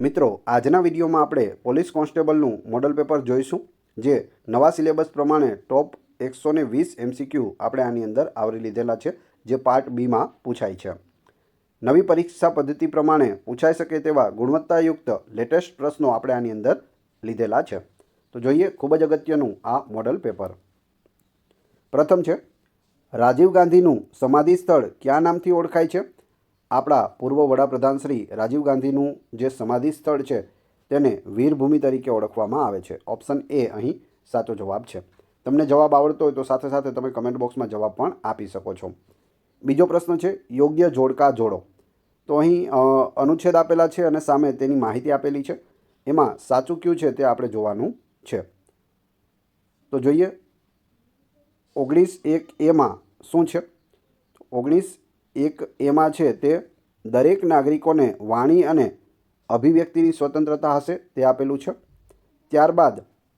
મિત્રો, આજના વિડીયોમાં આપણે પોલીસ કોન્સ્ટેબલનું મોડલ પેપર જોઈશું, જે નવા સિલેબસ પ્રમાણે ટોપ 120 MCQ આપણે આની અંદર આવરી લીધેલા છે, જે પાર્ટ બીમાં પૂછાય છે. નવી પરીક્ષા પદ્ધતિ પ્રમાણે પૂછાઈ શકે તેવા ગુણવત્તાયુક્ત લેટેસ્ટ પ્રશ્નો આપણે આની અંદર લીધેલા છે. તો જોઈએ ખૂબ જ અગત્યનું આ મોડલ પેપર. પ્રથમ છે, રાજીવ ગાંધીનું સમાધિ સ્થળ કયા નામથી ઓળખાય છે? આપણા પૂર્વ વડાપ્રધાન શ્રી રાજીવ ગાંધીનું જે સમાધિ સ્થળ છે તેને વીરભૂમિ તરીકે ઓળખવામાં આવે છે. ઓપ્શન એ અહીં સાચો જવાબ છે. તમને જવાબ આવડતો હોય તો સાથે સાથે તમે કમેન્ટ બોક્સમાં જવાબ પણ આપી શકો છો. બીજો પ્રશ્ન છે, યોગ્ય જોડકા જોડો. તો અહીં અનુચ્છેદ આપેલા છે અને સામે તેની માહિતી આપેલી છે. એમાં સાચું કયું છે તે આપણે જોવાનું છે. તો જોઈએ 19(1)(a)માં શું છે? 19(1)(a)માં છે તે દરેક નાગરિકોને વાણી અને અભિવ્યક્તિની સ્વતંત્રતા હશે, તે આપેલું છે. ત્યારબાદ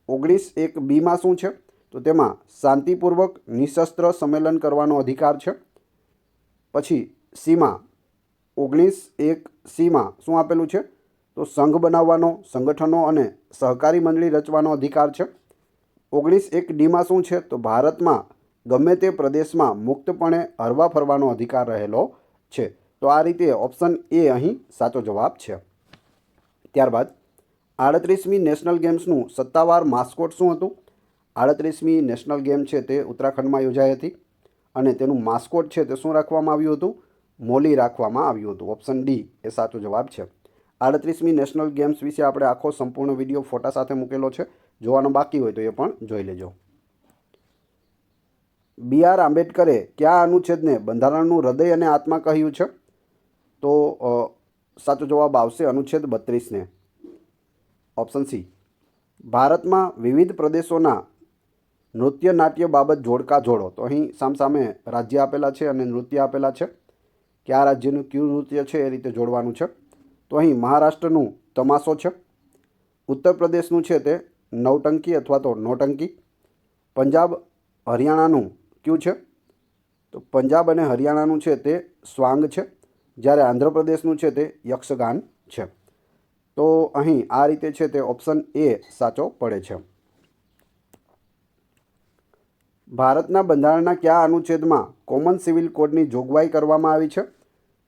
19(1)(b)માં શું છે? તો તેમાં શાંતિપૂર્વક નિશસ્ત્ર સંમેલન કરવાનો અધિકાર છે. પછી સીમાં 19(1)(c)માં શું આપેલું છે? તો સંઘ બનાવવાનો, સંગઠનો અને સહકારી મંડળી રચવાનો અધિકાર છે. 19(1)(d)માં શું છે? તો ભારતમાં ગમે તે પ્રદેશમાં મુક્તપણે હરવા ફરવાનો અધિકાર રહેલો છે. તો આ રીતે ઓપ્શન એ અહીં સાચો જવાબ છે. ત્યારબાદ 38મી નેશનલ ગેમ્સનું સત્તાવાર માસ્કોટ શું હતું? 38મી નેશનલ ગેમ છે તે ઉત્તરાખંડમાં યોજાઈ હતી અને તેનું માસ્કોટ છે તે શું રાખવામાં આવ્યું હતું? મોલી રાખવામાં આવ્યું હતું. ઓપ્શન ડી એ સાચો જવાબ છે. 38મી નેશનલ ગેમ્સ વિશે આપણે આખો સંપૂર્ણ વિડીયો ફોટા સાથે મૂકેલો છે. જોવાનો બાકી હોય તો એ પણ જોઈ લેજો. B.R. આંબેડકરે કયા અનુચ્છેદને બંધારણનું હૃદય અને આત્મા કહ્યું છે? તો સાચો જવાબ આવશે અનુચ્છેદ 32ને. Option C. ભારતમાં વિવિધ પ્રદેશોના નૃત્ય નાટ્ય બાબત જોડકા જોડો. તો અહીં સામસામે રાજ્ય આપેલા છે અને નૃત્ય આપેલા છે. કયા રાજ્યનું કયું નૃત્ય છે એ રીતે જોડવાનું છે. તો અહીં મહારાષ્ટ્રનું તમાશો છે. ઉત્તર પ્રદેશનું છે તે નવટંકી અથવા તો નોટંકી. પંજાબ હરિયાણાનું કયું છે? તો પંજાબ અને હરિયાણાનું છે તે સ્વાંગ છે. જ્યારે આંધ્રપ્રદેશનું છે તે યક્ષગાન છે. તો અહીં આ રીતે છે તે ઓપ્શન એ સાચો પડે છે. ભારતના બંધારણના કયા અનુચ્છેદમાં કોમન સિવિલ કોડની જોગવાઈ કરવામાં આવી છે?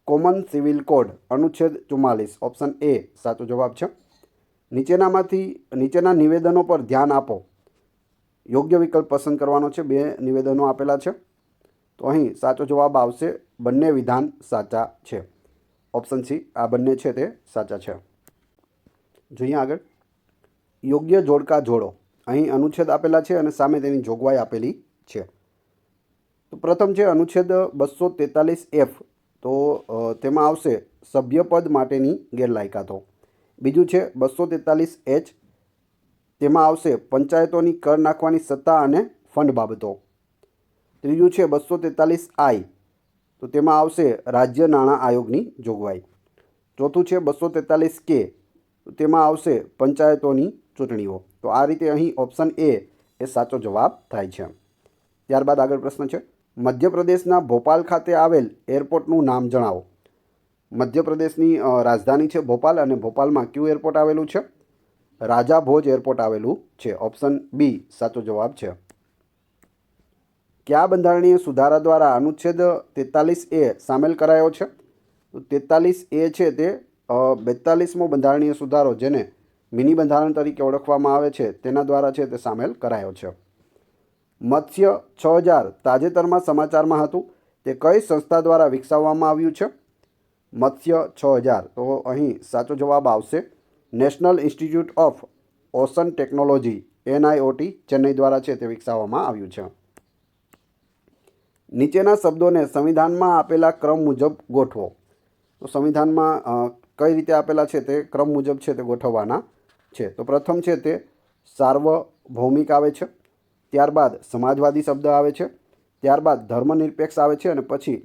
કોમન સિવિલ કોડ અનુચ્છેદ 44. ઓપ્શન એ સાચો જવાબ છે. નીચેના નિવેદનો પર ધ્યાન આપો. યોગ્ય વિકલ્પ પસંદ કરવાનો છે. 2 નિવેદનો આપેલા છે. તો અહીં સાચો જવાબ આવશે બંને વિધાન સાચા છે. ઓપ્શન સી આ બંને છે તે સાચા છે. જોઈએ આગળ. યોગ્ય જોડકા જોડો. અહીં અનુચ્છેદ આપેલા છે અને સામે તેની જોગવાઈ આપેલી છે. તો પ્રથમ છે અનુચ્છેદ 243F. તો તેમાં આવશે સભ્યપદ માટેની ગેરલાયકાતો. બીજું છે 243H. તેમાં આવશે પંચાયતોની કર નાખવાની સત્તા અને ફંડ બાબતો. ત્રીજું છે 243I. તો તેમાં આવશે રાજ્ય નાણાં આયોગની જોગવાઈ. ચોથું છે 243K. તો તેમાં આવશે પંચાયતોની ચૂંટણીઓ. તો આ રીતે અહીં ઓપ્શન એ સાચો જવાબ થાય છે. ત્યારબાદ આગળ પ્રશ્ન છે, મધ્યપ્રદેશના ભોપાલ ખાતે આવેલ એરપોર્ટનું નામ જણાવો. મધ્યપ્રદેશની રાજધાની છે ભોપાલ અને ભોપાલમાં કયું એરપોર્ટ આવેલું છે? રાજા ભોજ એરપોર્ટ આવેલું છે. ઓપ્શન બી સાચો જવાબ છે. કયા બંધારણીય સુધારા દ્વારા અનુચ્છેદ 43A સામેલ કરાયો છે? તો 43A છે તે 42મો બંધારણીય સુધારો, જેને મિની બંધારણ તરીકે ઓળખવામાં આવે છે, તેના દ્વારા છે તે સામેલ કરાયો છે. મત્સ્ય 6000 તાજેતરમાં સમાચારમાં હતું. તે કઈ સંસ્થા દ્વારા વિકસાવવામાં આવ્યું છે? મત્સ્ય 6000. તો અહીં સાચો જવાબ આવશે national institute of ocean technology NIOT Chennai દ્વારા છે તે વિકસાવવામાં આવ્યું છે. નીચેના શબ્દોને સંવિધાનમાં આપેલા ક્રમ મુજબ ગોઠવો. તો સંવિધાનમાં કઈ રીતે આપેલા છે તે ક્રમ મુજબ છે તે ગોઠવવાના છે. તો પ્રથમ છે તે સાર્વભૌમિક આવે છે. ત્યારબાદ સમાજવાદી શબ્દ આવે છે. ત્યારબાદ ધર્મનિરપેક્ષ આવે છે અને પછી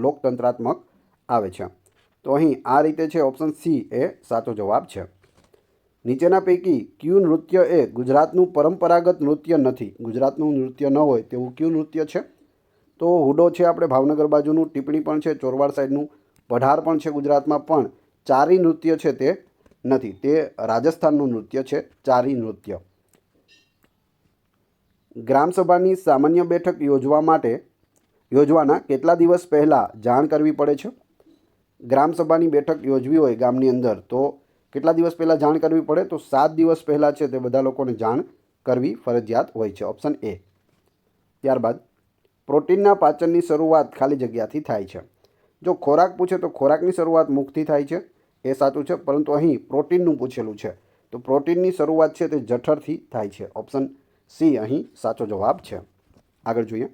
લોકતંત્રાત્મક આવે છે. તો અહીં આ રીતે છે ઓપ્શન સી એ સાચો જવાબ છે. નીચેના પૈકી કયું નૃત્ય એ ગુજરાતનું પરંપરાગત નૃત્ય નથી? ગુજરાતનું નૃત્ય ન હોય તેવું કયું નૃત્ય છે? તો હુડો છે આપણે ભાવનગર બાજુનું, ટીપણી પણ છે ચોરવાડ સાઈડનું, પઢાર પણ છે ગુજરાતમાં, પણ ચારી નૃત્ય છે તે નથી, તે રાજસ્થાનનું નૃત્ય છે, ચારી નૃત્ય. ગ્રામસભાની સામાન્ય બેઠક યોજવાના કેટલા દિવસ પહેલાં જાણ કરવી પડે છે? ગ્રામસભાની બેઠક યોજવી હોય ગામની અંદર તો કેટલા દિવસ પહેલાં જાણ કરવી પડે? તો 7 દિવસ પહેલાં છે તે બધા લોકોને જાણ કરવી ફરજિયાત હોય છે, ઓપ્શન એ. ત્યારબાદ પ્રોટીનના પાચનની શરૂઆત ખાલી જગ્યાથી થાય છે. જો ખોરાક પૂછે તો ખોરાકની શરૂઆત મુખથી થાય છે, એ સાચું છે, પરંતુ અહીં પ્રોટીનનું પૂછેલું છે તો પ્રોટીનની શરૂઆત છે તે જઠરથી થાય છે, ઓપ્શન સી અહીં સાચો જવાબ છે. આગળ જોઈએ.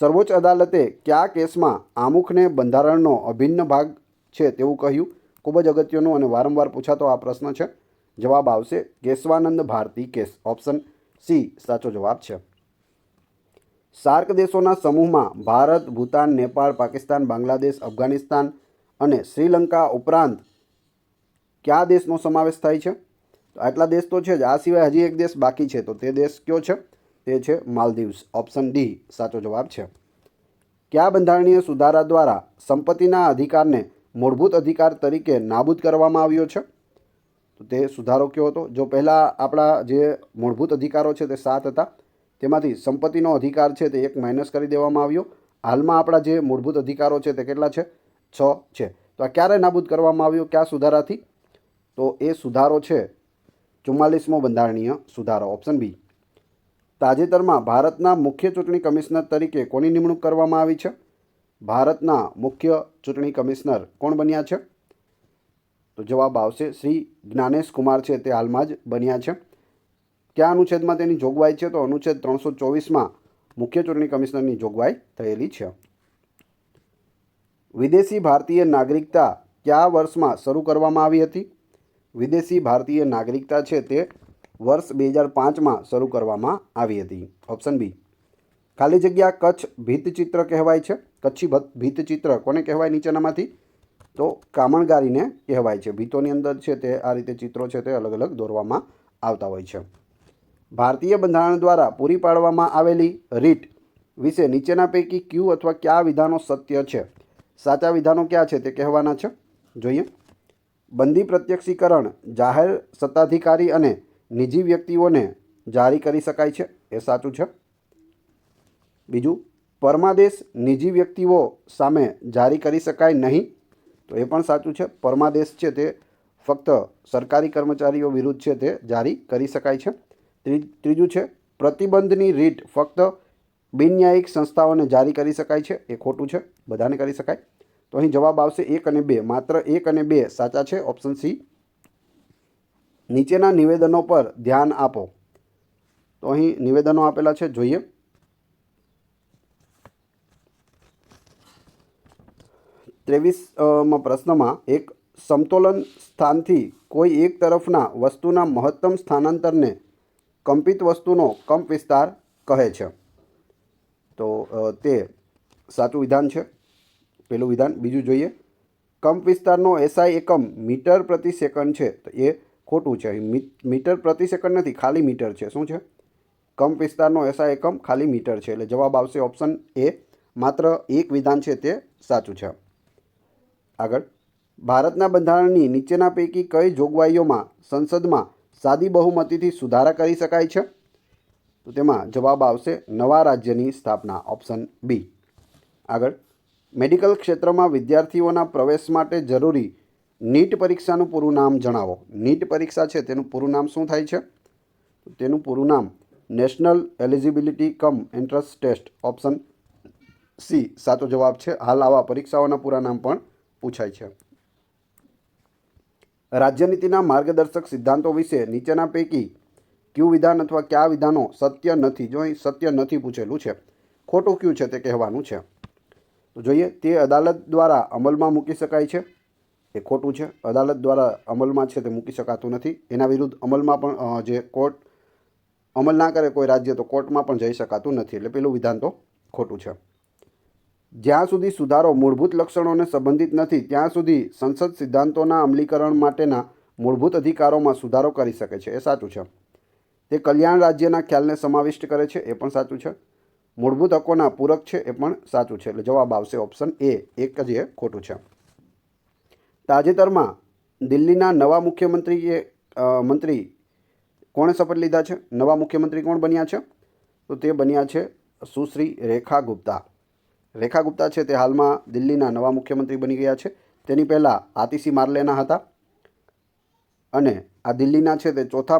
સર્વોચ્ચ અદાલતે કયા કેસમાં આમુખને બંધારણનો અભિન્ન ભાગ છે તેવું કહ્યું? ખૂબ જ અગત્યનો અને વારંવાર પૂછાતો આ પ્રશ્ન છે. જવાબ આવશે Keshavananda Bharati case, option C સાચો જવાબ છે. સાર્ક દેશોના સમૂહમાં ભારત, ભૂતાન, નેપાળ, પાકિસ્તાન, બાંગ્લાદેશ, અફઘાનિસ્તાન અને શ્રીલંકા ઉપરાંત કયા દેશનો સમાવેશ થાય છે? તો આટલા દેશ તો છે જ, આ સિવાય હજી એક દેશ બાકી છે, તો તે દેશ કયો છે? તે છે માલદીવ્સ, ઓપ્શન ડી સાચો જવાબ છે. કયા બંધારણીય સુધારા દ્વારા સંપત્તિના અધિકારને મૂળભૂત અધિકાર તરીકે નાબૂદ કરવામાં આવ્યો છે? તો તે સુધારો કયો હતો? જો પહેલાં આપણા જે મૂળભૂત અધિકારો છે તે 7 હતા, તેમાંથી સંપત્તિનો અધિકાર છે તે 1 માઇનસ કરી દેવામાં આવ્યો. હાલમાં આપણા જે મૂળભૂત અધિકારો છે તે કેટલા છે? 6 છે. તો આ ક્યારે નાબૂદ કરવામાં આવ્યો? કયા સુધારાથી? તો એ સુધારો છે 44મો બંધારણીય સુધારો, ઓપ્શન બી. તાજેતરમાં ભારતના મુખ્ય ચૂંટણી કમિશનર તરીકે કોની નિમણૂક કરવામાં આવી છે? ભારતના મુખ્ય ચૂંટણી કમિશનર કોણ બન્યા છે? તો જવાબ આવશે શ્રી જ્ઞાનેશ કુમાર છે તે હાલમાં જ બન્યા છે. કયા અનુચ્છેદમાં તેની જોગવાઈ છે? તો અનુચ્છેદ 324માં મુખ્ય ચૂંટણી કમિશનરની જોગવાઈ થયેલી છે. વિદેશી ભારતીય નાગરિકતા કયા વર્ષમાં શરૂ કરવામાં આવી હતી? વિદેશી ભારતીય નાગરિકતા છે તે વર્ષ 2005માં શરૂ કરવામાં આવી હતી, ઓપ્શન બી. ખાલી જગ્યા કચ્છ ભીતચિત્ર કહેવાય છે. કચ્છી ભીતચિત્ર કોને કહેવાય નીચેનામાંથી? તો કામણગારીને કહેવાય છે. ભીતોની અંદર છે તે આ રીતે ચિત્રો છે તે અલગ અલગ દોરવામાં આવતા હોય છે. ભારતીય બંધારણ દ્વારા પૂરી પાડવામાં આવેલી રીટ વિશે નીચેના પૈકી ક્યુ અથવા કયા વિધાનો સત્ય છે? સાચા વિધાનો ક્યાં છે તે કહેવાના છે, જોઈએ. બંધી પ્રત્યક્ષીકરણ જાહેર સત્તાધિકારી અને નિજી વ્યક્તિઓને જારી કરી શકાય છે, એ સાચું છે. બીજું, પરમાદેશ નિજી વ્યક્તિઓ સામે જારી કરી શકાય નહીં, તો એ પણ સાચું છે. પરમાદેશ છે તે ફક્ત સરકારી કર્મચારીઓ વિરુદ્ધ છે તે જારી કરી શકાય છે. ત્રીજું છે પ્રતિબંધની રીટ ફક્ત બિનન્યાયિક સંસ્થાઓને જારી કરી શકાય છે, એ ખોટું છે, બધાને કરી શકાય. તો અહીં જવાબ આવશે 1 અને 2, માત્ર 1 અને 2 સાચા છે, ઓપ્શન સી. નીચેના નિવેદનો પર ધ્યાન આપો. તો અહીં નિવેદનો આપેલા છે, જોઈએ. ત્રેવીસમાં પ્રશ્નમાં એક સમતોલન સ્થાનથી કોઈ એક તરફના વસ્તુના મહત્તમ સ્થાનાંતરને કંપિત વસ્તુનો કંપ વિસ્તાર કહે છે. તો તે સાચું વિધાન છે, પહેલું વિધાન. બીજું જોઈએ, કંપ વિસ્તારનો એસઆઈ એકમ મીટર પ્રતિ સેકન્ડ છે, તો એ ખોટું છે. મીટર પ્રતિ સેકન્ડ નથી, ખાલી મીટર છે. શું છે? કંપ વિસ્તારનો એસઆઈ એકમ ખાલી મીટર છે, એટલે જવાબ આવશે ઓપ્શન એ. માત્ર એક વિધાન છે તે સાચું છે. આગળ, ભારતના બંધારણની નીચેના પૈકી કઈ જોગવાઈઓમાં સંસદમાં સાદી બહુમતીથી સુધારા કરી શકાય છે? તો તેમાં જવાબ આવશે નવા રાજ્યની સ્થાપના, ઓપ્શન બી. આગળ, મેડિકલ ક્ષેત્રમાં વિદ્યાર્થીઓના પ્રવેશ માટે જરૂરી નીટ પરીક્ષાનું પૂરું નામ જણાવો. નીટ પરીક્ષા છે તેનું પૂરું નામ શું થાય છે? તો તેનું પૂરું નામ national eligibility cum entrance test, option C સાચો જવાબ છે. હાલ આવા પરીક્ષાઓના પૂરા નામ પણ પૂછાય છે. રાજ્યનીતિના માર્ગદર્શક સિદ્ધાંતો વિશે નીચેના પૈકી ક્યુ વિધાન અથવા કયા વિધાનો સત્ય નથી? જો અહીં સત્ય નથી પૂછેલું છે, ખોટું ક્યુ છે તે કહેવાનું છે. તો જોઈએ, તે અદાલત દ્વારા અમલમાં મૂકી શકાય છે, એ ખોટું છે. અદાલત દ્વારા અમલમાં છે તે મૂકી શકાતું નથી. એના વિરુદ્ધ અમલમાં પણ જે કોર્ટ અમલ ના કરે કોઈ રાજ્ય, તો કોર્ટમાં પણ જઈ શકાતું નથી, એટલે પેલું વિધાન તો ખોટું છે. જ્યાં સુધી સુધારો મૂળભૂત લક્ષણોને સંબંધિત નથી ત્યાં સુધી સંસદ સિદ્ધાંતોના અમલીકરણ માટેના મૂળભૂત અધિકારોમાં સુધારો કરી શકે છે, એ સાચું છે. તે કલ્યાણ રાજ્યના ખ્યાલને સમાવિષ્ટ કરે છે, એ પણ સાચું છે. મૂળભૂત હકોના પૂરક છે, એ પણ સાચું છે. એટલે જવાબ આવશે ઓપ્શન એ, એક જ એ ખોટું છે. તાજેતરમાં દિલ્હીના નવા મંત્રી કોણે શપથ લીધા છે? નવા મુખ્યમંત્રી કોણ બન્યા છે? તો તે બન્યા છે સુશ્રી રેખા ગુપ્તા. રેખા ગુપ્તા છે તે હાલમાં દિલ્હીના નવા મુખ્યમંત્રી બની ગયા છે. તેની પહેલાં આતિશી માર્લેના હતા અને આ દિલ્હીના છે તે ચોથા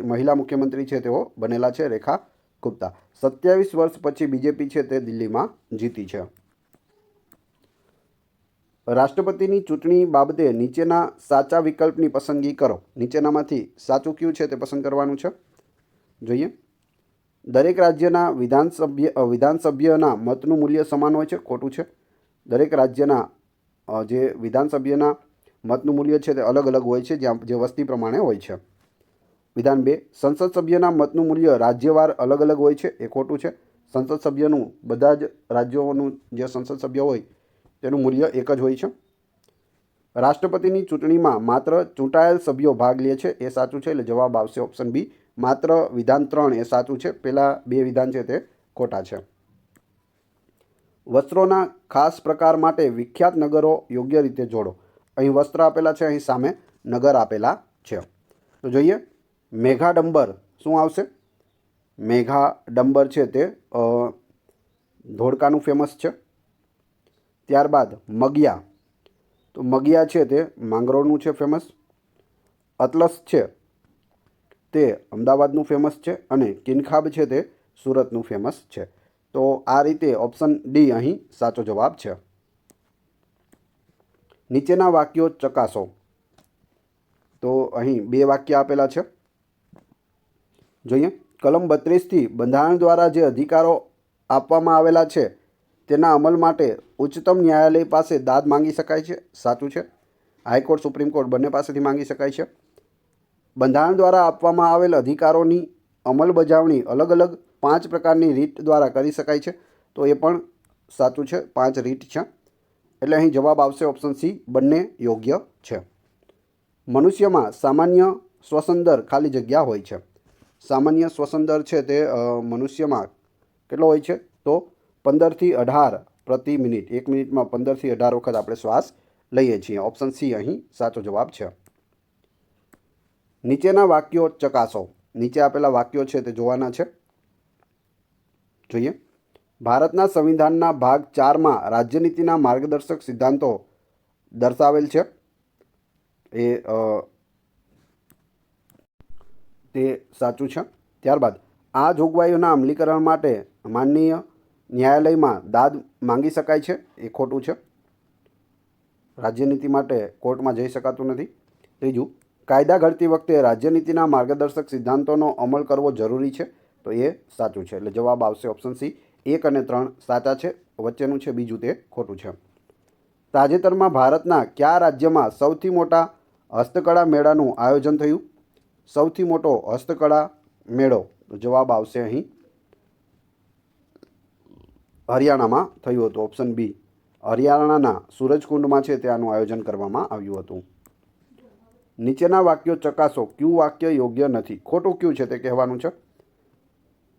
મહિલા મુખ્યમંત્રી છે તેઓ બનેલા છે રેખા ગુપ્તા. 27 વર્ષ પછી બીજેપી છે તે દિલ્હીમાં જીતી છે. રાષ્ટ્રપતિની ચૂંટણી બાબતે નીચેના સાચા વિકલ્પની પસંદગી કરો. નીચેનામાંથી સાચું કયું છે તે પસંદ કરવાનું છે. જોઈએ. દરેક રાજ્યના વિધાનસભ્યના મતનું મૂલ્ય સમાન હોય છે. ખોટું છે. દરેક રાજ્યના જે વિધાનસભ્યના મતનું મૂલ્ય છે તે અલગ અલગ હોય છે, જે વસ્તી પ્રમાણે હોય છે. વિધાન 2, સંસદ સભ્યના મતનું મૂલ્ય રાજ્યવાર અલગ અલગ હોય છે. એ ખોટું છે. સંસદ સભ્યનું બધા જ રાજ્યોનું જે સંસદ સભ્ય હોય તેનું મૂલ્ય એક જ હોય છે. રાષ્ટ્રપતિની ચૂંટણીમાં માત્ર ચૂંટાયેલ સભ્યો ભાગ લે છે. એ સાચું છે, એટલે જવાબ આવશે ઓપ્શન બી. માત્ર વિધાન 3 એ સાચું છે. પહેલાં 2 વિધાન છે તે ખોટા છે. વસ્ત્રોના ખાસ પ્રકાર માટે વિખ્યાત નગરો યોગ્ય રીતે જોડો. અહીં વસ્ત્ર આપેલા છે, અહીં સામે નગર આપેલા છે. તો જોઈએ. મેઘાડંબર શું આવશે? મેઘાડંબર છે તે ધોળકાનું ફેમસ છે. ત્યારબાદ મગિયા, તો મગિયા છે તે માંગરોળનું છે ફેમસ. અતલસ છે તે અમદાવાદનું ફેમસ છે અને કિનખાબ છે તે સુરતનું ફેમસ છે. તો આ રીતે ઓપ્શન ડી અહીં સાચો જવાબ છે. નીચેના વાક્યો ચકાસો. તો અહીં 2 વાક્ય આપેલા છે. જોઈએ. કલમ 32થી બંધારણ દ્વારા જે અધિકારો આપવામાં આવેલા છે તેના અમલ માટે ઉચ્ચતમ ન્યાયાલય પાસે દાદ માંગી શકાય છે. સાચું છે. હાઈકોર્ટ, સુપ્રીમ કોર્ટ બંને પાસેથી માંગી શકાય છે. બંધારણ દ્વારા આપવામાં આવેલ અધિકારોની અમલબજાવણી અલગ અલગ 5 પ્રકારની રીત દ્વારા કરી શકાય છે. તો એ પણ સાચું છે. 5 રીત છે. એટલે અહીં જવાબ આવશે ઓપ્શન સી, બંને યોગ્ય છે. મનુષ્યમાં સામાન્ય શ્વસન દર ખાલી જગ્યા હોય છે. સામાન્ય શ્વસન દર છે તે મનુષ્યમાં કેટલો હોય છે? તો 15થી 18 પ્રતિ મિનિટ. 1 મિનિટમાં 15થી 18 વખત આપણે શ્વાસ લઈએ છીએ. ઓપ્શન સી અહીં સાચો જવાબ છે. નીચેના વાક્યો ચકાસો. નીચે આપેલા વાક્યો છે તે જોવાના છે. જોઈએ. ભારતના સંવિધાનના ભાગ 4માં રાજ્યનીતિના માર્ગદર્શક સિદ્ધાંતો દર્શાવેલ છે. તે સાચું છે. ત્યારબાદ આ જોગવાઈઓના અમલીકરણ માટે માનનીય ન્યાયાલયમાં દાદ માંગી શકાય છે. એ ખોટું છે. રાજ્યનીતિ માટે કોર્ટમાં જઈ શકાતું નથી. ત્રીજું, કાયદા ઘડતી વખતે રાજ્યનીતિના માર્ગદર્શક સિદ્ધાંતોનો અમલ કરવો જરૂરી છે. તો એ સાચું છે. એટલે જવાબ આવશે ઓપ્શન સી. 1 અને 3 સાચા છે. વચ્ચેનું છે બીજું તે ખોટું છે. તાજેતરમાં ભારતના કયા રાજ્યમાં સૌથી મોટા હસ્તકળા મેળાનું આયોજન થયું? સૌથી મોટો હસ્તકળા મેળો, તો જવાબ આવશે અહીં હરિયાણામાં થયું હતું. Option B. હરિયાણાના સૂરજકુંડમાં છે તે આનું આયોજન કરવામાં આવ્યું હતું. નીચેના વાક્યો ચકાસો. કયું વાક્ય યોગ્ય નથી? ખોટું કયું છે તે કહેવાનું છે.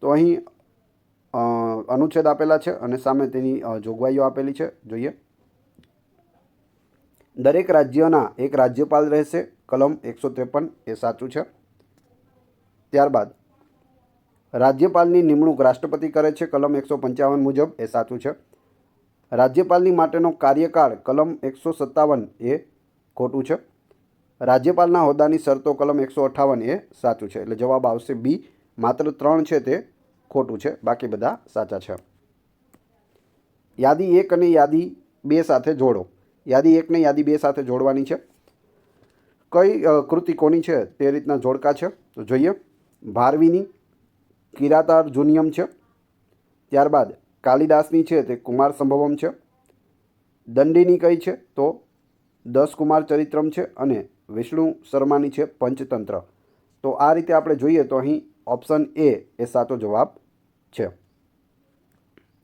તો અહીં અનુચ્છેદ આપેલા છે અને સામે તેની જોગવાઈઓ આપેલી છે. જોઈએ. દરેક રાજ્યના એક રાજ્યપાલ રહેશે. કલમ 153 એ સાચું છે. ત્યારબાદ રાજ્યપાલની નિમણૂક રાષ્ટ્રપતિ કરે છે. કલમ 155 મુજબ એ સાચું છે. રાજ્યપાલની માટેનો કાર્યકાળ કલમ 157 એ ખોટું છે. રાજ્યપાલના હોદ્દાની શરતો કલમ 158 એ સાચું છે. એટલે જવાબ આવશે બી. માત્ર 3 છે તે ખોટું છે, બાકી બધા સાચા છે. યાદી 1 અને યાદી 2 સાથે જોડો. યાદી 1 ને યાદી 2 સાથે જોડવાની છે. કઈ કૃતિ કોની છે તે રીતના જોડકા છે. તો જોઈએ. ભારવીની કિરાતાર્જુનિયમ છે. ત્યારબાદ કાલિદાસની છે તે કુમાર સંભવમ છે. દંડીની કઈ છે? તો 10 કુમાર ચરિત્રમ છે અને વિષ્ણુ શર્માની છે પંચતંત્ર. તો આ રીતે આપણે જોઈએ તો અહીં ઓપ્શન એ એ સાચો જવાબ છે.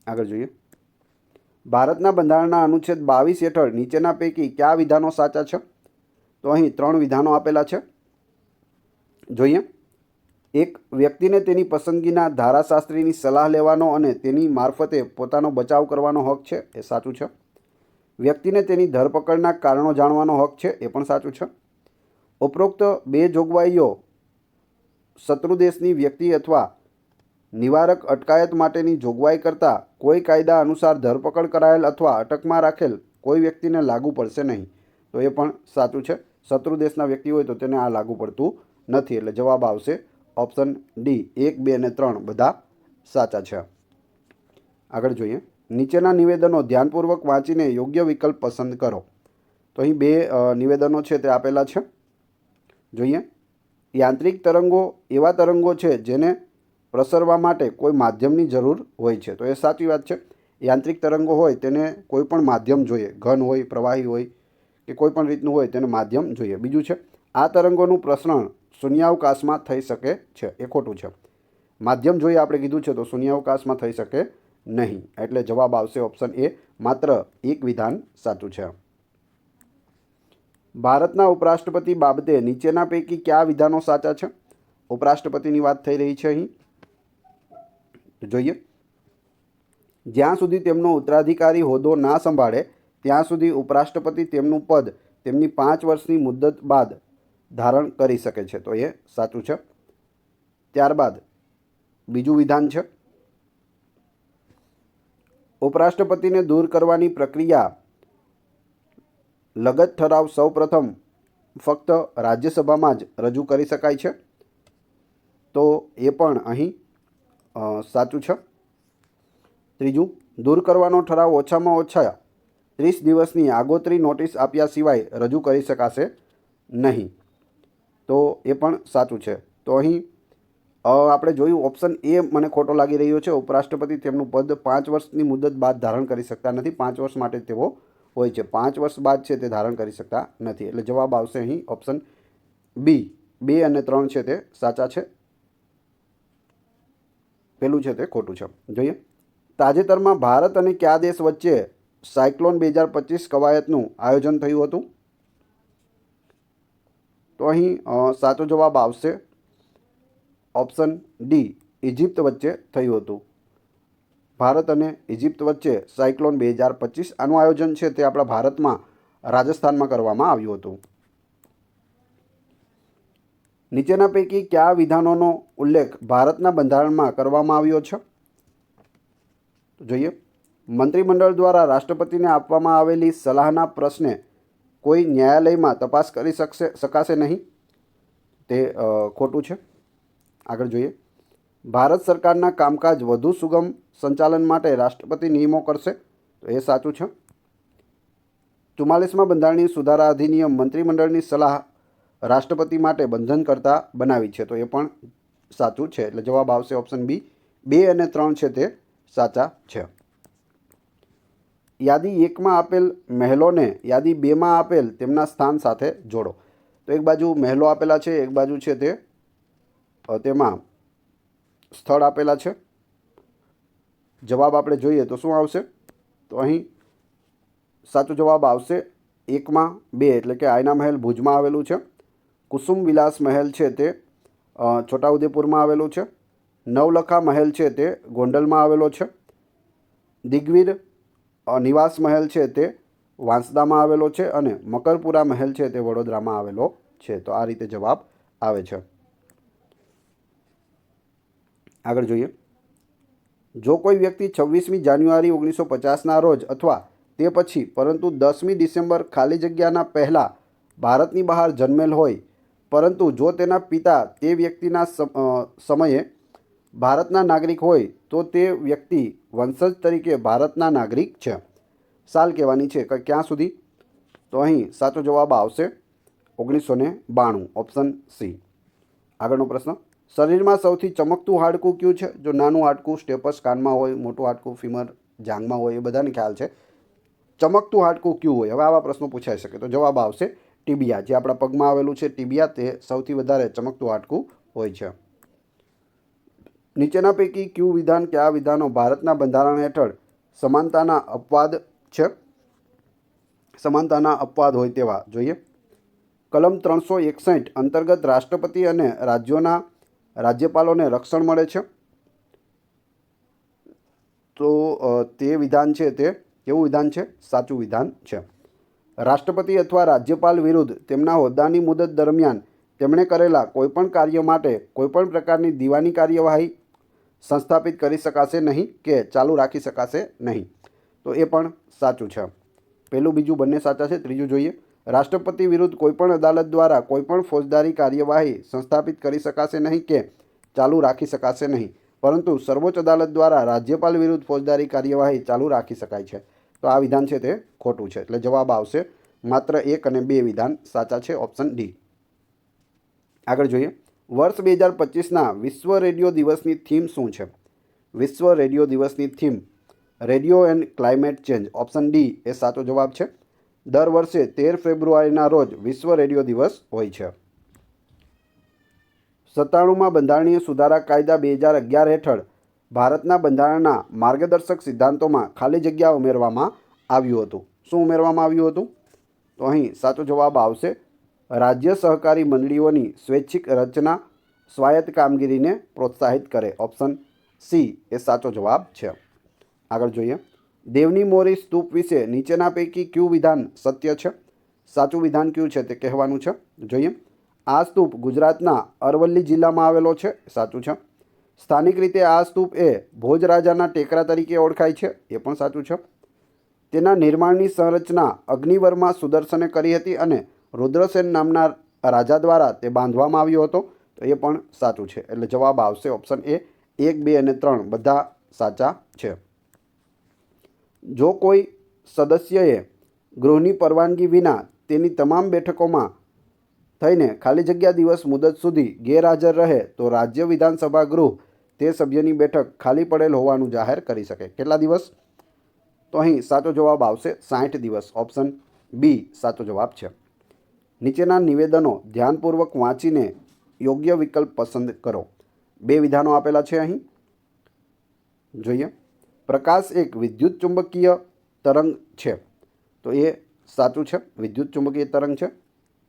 આગળ જોઈએ. ભારતના બંધારણના અનુચ્છેદ 22 હેઠળ નીચેના પૈકી કયા વિધાનો સાચા છે? તો અહીં 3 વિધાનો આપેલા છે. જોઈએ. એક, વ્યક્તિને તેની પસંદગીના ધારાશાસ્ત્રીની સલાહ લેવાનો અને તેની મારફતે પોતાનો બચાવ કરવાનો હક છે. એ સાચું છે. વ્યક્તિને તેની ધરપકડના કારણો જાણવાનો હક છે. એ પણ સાચું છે. ઉપરોક્ત બે જોગવાઈઓ શત્રુ દેશની વ્યક્તિ અથવા નિવારક અટકાયત માટેની જોગવાઈ કરતાં કોઈ કાયદા અનુસાર ધરપકડ કરાયેલ અથવા અટકમાં રાખેલ કોઈ વ્યક્તિને લાગુ પડશે નહીં. તો એ પણ સાચું છે. શત્રુ દેશના વ્યક્તિ હોય તો તેને આ લાગુ પડતું નથી. એટલે જવાબ આવશે ઓપ્શન ડી. 1, 2 અને 3 બધા સાચા છે. આગળ જોઈએ. નીચેના નિવેદનો ધ્યાનપૂર્વક વાંચીને યોગ્ય વિકલ્પ પસંદ કરો. તો અહીં બે નિવેદનો છે તે આપેલા છે. જોઈએ. યાંત્રિક તરંગો એવા તરંગો છે જેને પ્રસરવા માટે કોઈ માધ્યમની જરૂર હોય છે. તો એ સાચી વાત છે. યાંત્રિક તરંગો હોય તેને કોઈ પણ માધ્યમ જોઈએ. ઘન હોય, પ્રવાહી હોય કે કોઈ પણ રીતનું હોય તેને માધ્યમ જોઈએ. બીજું છે આ તરંગોનું પ્રસરણ શૂન્યાવકાશમાં થઈ શકે છે. એ ખોટું છે. માધ્યમ જોઈએ આપણે કીધું છે તો શૂન્યાવકાશમાં થઈ શકે નહીં. એટલે જવાબ આવશે ઓપ્શન એ. માત્ર એક વિધાન સાચું છે. ભારતના ઉપરાષ્ટ્રપતિ બાબતે નીચેના પૈકી કયા વિધાનો સાચા છે? ઉપરાષ્ટ્રપતિની વાત થઈ રહી છે અહીં. જોઈએ. જ્યાં સુધી તેમનો ઉત્તરાધિકારી હોદ્દો ના સંભાળે ત્યાં સુધી ઉપરાષ્ટ્રપતિ તેમનું પદ તેમની 5 વર્ષની મુદ્દત બાદ ધારણ કરી શકે છે. તો એ સાચું છે. ત્યારબાદ બીજું વિધાન છે ઉપરાષ્ટ્રપતિને દૂર કરવાની પ્રક્રિયા લગત ઠરાવ સૌપ્રથમ ફક્ત રાજ્યસભામાં જ રજૂ કરી શકાય છે. તો એ પણ અહીં સાચું છે. ત્રીજું, દૂર કરવાનો ઠરાવ ઓછામાં ઓછા 30 દિવસની આગોતરી નોટિસ આપ્યા સિવાય રજૂ કરી શકાશે નહીં. તો એ પણ સાચું છે. તો અહીં આપણે જોયું ઓપ્શન એ મને ખોટો લાગી રહ્યો છે. ઉપરાષ્ટ્રપતિ તેમનું પદ 5 વર્ષની મુદત બાદ ધારણ કરી શકતા નથી. 5 વર્ષ માટે તેઓ હોય છે. 5 વર્ષ બાદ છે તે ધારણ કરી શકતા નથી. એટલે જવાબ આવશે અહીં ઓપ્શન બી. 2 અને 3 છે તે સાચા છે. પેલું છે તે ખોટું છે. જોઈએ. તાજેતરમાં ભારત અને કયા દેશ વચ્ચે સાયક્લોન 2025 કવાયતનું આયોજન થયું હતું? તો અહીં સાચો જવાબ આવશે ઓપ્શન ડી. ઇજિપ્ત વચ્ચે થયું હતું. ભારત અને ઇજિપ્ત વચ્ચે સાયક્લોન 2025 આનું આયોજન છે તે આપણા ભારતમાં રાજસ્થાનમાં કરવામાં આવ્યું હતું. નીચેના પૈકી કયા વિધાનોનો ઉલ્લેખ ભારતના બંધારણમાં કરવામાં આવ્યો છે? જોઈએ. મંત્રીમંડળ દ્વારા રાષ્ટ્રપતિને આપવામાં આવેલી સલાહના પ્રશ્ને કોઈ ન્યાયાલયમાં તપાસ કરી શકાશે નહીં. તે ખોટું છે. આગળ જોઈએ. ભારત સરકારના કામકાજ વધુ સુગમ સંચાલન માટે રાષ્ટ્રપતિ નિયમો કરશે. તો એ સાચું છે. 44મા બંધારણીય સુધારા અધિનિયમ મંત્રીમંડળની સલાહ રાષ્ટ્રપતિ માટે બંધનકર્તા બનાવી છે. તો એ પણ સાચું છે. એટલે જવાબ આવશે ઓપ્શન બી. 2 અને 3 છે તે સાચા છે. યાદી 1માં આપેલ મહેલોને યાદી 2માં આપેલ તેમના સ્થાન સાથે જોડો. તો એક બાજુ મહેલો આપેલા છે, એક બાજુ છે તે તેમાં સ્થળ આપેલા છે. જવાબ આપણે જોઈએ તો શું આવશે? તો અહીં સાચો જવાબ આવશે 1માં 2 એટલે કે આયના મહેલ ભુજમાં આવેલું છે. કુસુમ વિલાસ મહેલ છે તે છોટાઉદેપુરમાં આવેલું છે. નવલખા મહેલ છે તે ગોંડલમાં આવેલો છે. દિગ્વીર નિવાસ મહેલ છે તે વાંસદામાં આવેલો છે અને મકરપુરા મહેલ છે તે વડોદરામાં આવેલો છે. તો આ રીતે જવાબ આવે છે. આગળ જોઈએ. જો કોઈ વ્યક્તિ 26મી જાન્યુઆરી 1950ના રોજ અથવા તે પછી પરંતુ 10મી ડિસેમ્બર ખાલી જગ્યાના પહેલાં ભારતની બહાર જન્મેલ હોય પરંતુ જો તેના પિતા તે વ્યક્તિના સમયે ભારતના નાગરિક હોય તો તે વ્યક્તિ વંશજ તરીકે ભારતના નાગરિક છે. સાલ કહેવાની છે કે ક્યાં સુધી? તો અહીં સાચો જવાબ આવશે 1992 ઓપ્શન સી. આગળનો પ્રશ્ન. શરીરમાં સૌથી ચમકતું હાડકું કયું છે? જો નાનું હાડકું સ્ટેપસ કાનમાં હોય, મોટું હાડકું ફીમર જાંઘમાં હોય, એ બધાને ખ્યાલ છે. ચમકતું હાડકું કયું હોય? હવે આવા પ્રશ્નો પૂછાઈ શકે. તો જવાબ આવશે ટીબિયા. જે આપણા પગમાં આવેલું છે ટીબિયા તે સૌથી વધારે ચમકતું હાડકું હોય છે. નીચેના પૈકી કયું વિધાન કે આ વિધાનો ભારતના બંધારણ હેઠળ સમાનતાના અપવાદ છે? સમાનતાના અપવાદ હોય તેવા જોઈએ. કલમ 361 અંતર્ગત રાષ્ટ્રપતિ અને રાજ્યોના રાજ્યપાલોને રક્ષણ મળે છે. તો તે વિધાન છે તે કેવું વિધાન છે? સાચું વિધાન છે. રાષ્ટ્રપતિ અથવા રાજ્યપાલ વિરુદ્ધ તેમના હોદ્દાની મુદત દરમિયાન તેમણે કરેલા કોઈપણ કાર્ય માટે કોઈપણ પ્રકારની દીવાની કાર્યવાહી સંસ્થાપિત કરી શકાશે નહીં કે ચાલુ રાખી શકાશે નહીં. તો એ પણ સાચું છે. પહેલું બીજું બંને સાચા છે. ત્રીજું જોઈએ. રાષ્ટ્રપતિ વિરુદ્ધ કોઈપણ અદાલત દ્વારા કોઈપણ ફોજદારી કાર્યવાહી સંસ્થાપિત કરી શકાશે નહીં કે ચાલુ રાખી શકાશે નહીં, પરંતુ સર્વોચ્ચ અદાલત દ્વારા રાજ્યપાલ વિરુદ્ધ ફોજદારી કાર્યવાહી ચાલુ રાખી શકાય છે. તો આ વિધાન છે તે ખોટું છે. એટલે જવાબ આવશે માત્ર 1 અને 2 વિધાન સાચા છે. Option D. આગળ જોઈએ. વર્ષ 2025ના વિશ્વ રેડિયો દિવસની થીમ શું છે? વિશ્વ રેડિયો દિવસની theme radio and climate change. Option D એ સાચો જવાબ છે. દર વર્ષે 13 ફેબ્રુઆરીના રોજ વિશ્વ રેડિયો દિવસ હોય છે. 97માં બંધારણીય સુધારા કાયદા 2011 હેઠળ ભારતના બંધારણના માર્ગદર્શક સિદ્ધાંતોમાં ખાલી જગ્યા ઉમેરવામાં આવ્યું હતું. શું ઉમેરવામાં આવ્યું હતું? તો અહીં સાચો જવાબ આવશે રાજ્ય સહકારી મંડળીઓની સ્વૈચ્છિક રચના સ્વાયત્ત કામગીરીને પ્રોત્સાહિત કરે. ઓપ્શન સી એ સાચો જવાબ છે. આગળ જોઈએ. દેવની મોરી સ્તૂપ વિશે નીચેના પૈકી કયું વિધાન સત્ય છે? સાચું વિધાન કયું છે તે કહેવાનું છે. જોઈએ. આ સ્તૂપ ગુજરાતના અરવલ્લી જિલ્લામાં આવેલો છે. સાચું છે. સ્થાનિક રીતે આ સ્તૂપ એ ભોજ રાજાના ટેકરા તરીકે ઓળખાય છે. એ પણ સાચું છે. તેના નિર્માણની સંરચના અગ્નિવર્મા સુદર્શને કરી હતી અને રુદ્રસેન નામના રાજા દ્વારા તે બાંધવામાં આવ્યો હતો. તો એ પણ સાચું છે. એટલે જવાબ આવશે ઓપ્શન એ. 1, 2 અને 3 બધા સાચા છે. જો કોઈ સદસ્યએ ગૃહની પરવાનગી વિના તેની તમામ બેઠકોમાં થઈને ખાલી જગ્યા દિવસ મુદત સુધી ગેરહાજર રહે તો રાજ્ય વિધાનસભા ગૃહ તે સભ્યની બેઠક ખાલી પડેલ હોવાનું જાહેર કરી શકે. કેટલા દિવસ? તો અહીં સાચો જવાબ આવશે 60 દિવસ. ઓપ્શન બી સાચો જવાબ છે. નીચેના નિવેદનો ધ્યાનપૂર્વક વાંચીને યોગ્ય વિકલ્પ પસંદ કરો. 2 વિધાનો આપેલા છે અહીં. જોઈએ. પ્રકાશ એક વિદ્યુત ચુંબકીય તરંગ છે. તો એ સાચું છે. વિદ્યુત ચુંબકીય તરંગ છે.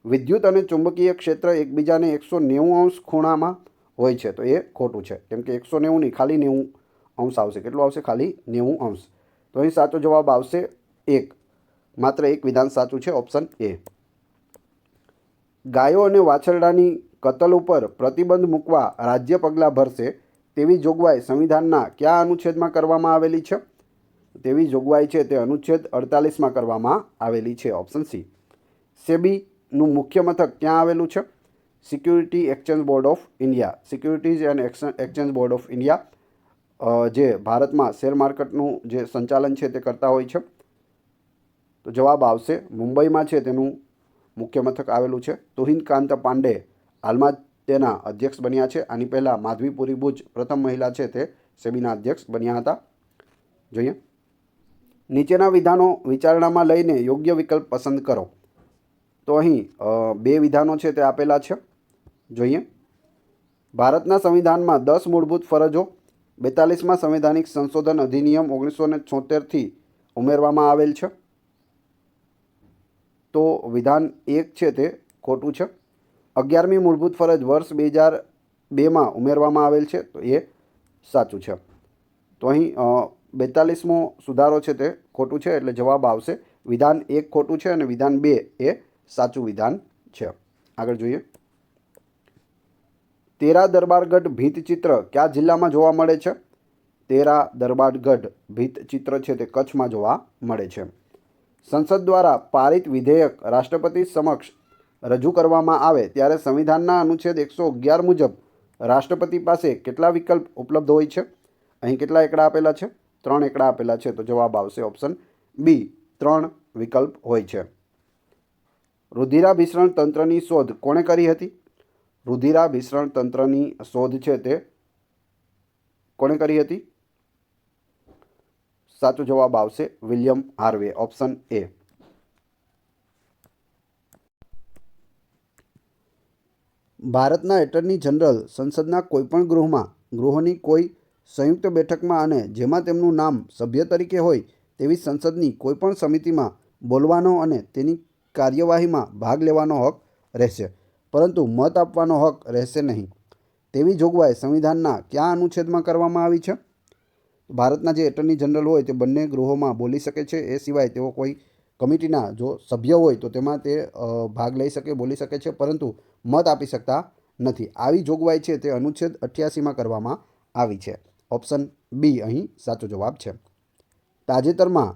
વિદ્યુત અને ચુંબકીય ક્ષેત્ર એકબીજાને 190 અંશ ખૂણામાં હોય છે. તો એ ખોટું છે. કેમ કે 190 નહીં, ખાલી 90 અંશ આવશે. કેટલું આવશે? ખાલી 90 અંશ. તો અહીં સાચો જવાબ આવશે 1. માત્ર 1 વિધાન સાચું છે. Option A. ગાયો અને વાછરડાની કતલ ઉપર પ્રતિબંધ મૂકવા રાજ્ય પગલાં ભરશે તેવી જોગવાઈ સંવિધાનના કયા અનુચ્છેદમાં કરવામાં આવેલી છે? તેવી જોગવાઈ છે તે અનુચ્છેદ 48માં કરવામાં આવેલી છે. Option C. સેબીનું મુખ્ય મથક ક્યાં આવેલું છે? Security exchange board of India. Securities and exchange board of India જે ભારતમાં શેર માર્કેટનું જે સંચાલન છે તે કરતા હોય છે. તો જવાબ આવશે મુંબઈમાં છે તેનું મુખ્ય મથક આવેલું છે. તુહિનકાંત પાંડે હાલમાં તેના અધ્યક્ષ બન્યા છે. આની પહેલાં માધવીપુરી બુચ પ્રથમ મહિલા છે તે સેબીના અધ્યક્ષ બન્યા હતા. જોઈએ. નીચેના વિધાનો વિચારણામાં લઈને યોગ્ય વિકલ્પ પસંદ કરો. તો અહીં 2 વિધાનો છે તે આપેલા છે. જોઈએ. ભારતના સંવિધાનમાં 10 મૂળભૂત ફરજો 42માં સંવૈધાનિક સંશોધન અધિનિયમ 1976થી ઉમેરવામાં આવેલ છે. તો વિધાન 1 છે તે ખોટું છે. 11મી મૂળભૂત ફરજ વર્ષ 2002માં ઉમેરવામાં આવેલ છે. તો એ સાચું છે. તો અહીં 42મો સુધારો છે તે ખોટું છે. એટલે જવાબ આવશે વિધાન 1 ખોટું છે અને વિધાન 2 એ સાચું વિધાન છે. આગળ જોઈએ. તેરા દરબારગઢ ભીંતચિત્ર કયા જિલ્લામાં જોવા મળે છે? તેરા દરબારગઢ ભીંતચિત્ર છે તે કચ્છમાં જોવા મળે છે. સંસદ દ્વારા પારિત વિધેયક રાષ્ટ્રપતિ સમક્ષ રજૂ કરવામાં આવે ત્યારે સંવિધાનના અનુચ્છેદ 111 મુજબ રાષ્ટ્રપતિ પાસે કેટલા વિકલ્પ ઉપલબ્ધ હોય છે? અહીં કેટલા એકડા આપેલા છે? 3 એકડા આપેલા છે. તો જવાબ આવશે ઓપ્શન બી 3 વિકલ્પ હોય છે. રુધિરાભિસરણ તંત્રની શોધ કોણે કરી હતી? રુધિરાભિસરણ તંત્રની શોધ છે તે કોણે કરી હતી? સાચો જવાબ આવશે વિલિયમ હાર્વે. Option A. ભારતના એટર્ની જનરલ સંસદના કોઈપણ ગૃહોની કોઈ સંયુક્ત બેઠકમાં અને જેમાં તેમનું નામ સભ્ય તરીકે હોય તેવી સંસદની કોઈપણ સમિતિમાં બોલવાનો અને તેની કાર્યવાહીમાં ભાગ લેવાનો હક રહેશે, પરંતુ મત આપવાનો હક રહેશે નહીં. તેવી જોગવાઈ સંવિધાનના કયા અનુચ્છેદમાં કરવામાં આવી છે? ભારતના જે એટર્ની જનરલ હોય તે બંને ગૃહોમાં બોલી શકે છે. એ સિવાય તેઓ કોઈ કમિટીના જો સભ્ય હોય તો તેમાં તે ભાગ લઈ શકે, બોલી શકે છે, પરંતુ મત આપી શકતા નથી. આવી જોગવાઈ છે તે અનુચ્છેદ 88માં કરવામાં આવી છે. ઓપ્શન બી અહીં સાચો જવાબ છે. તાજેતરમાં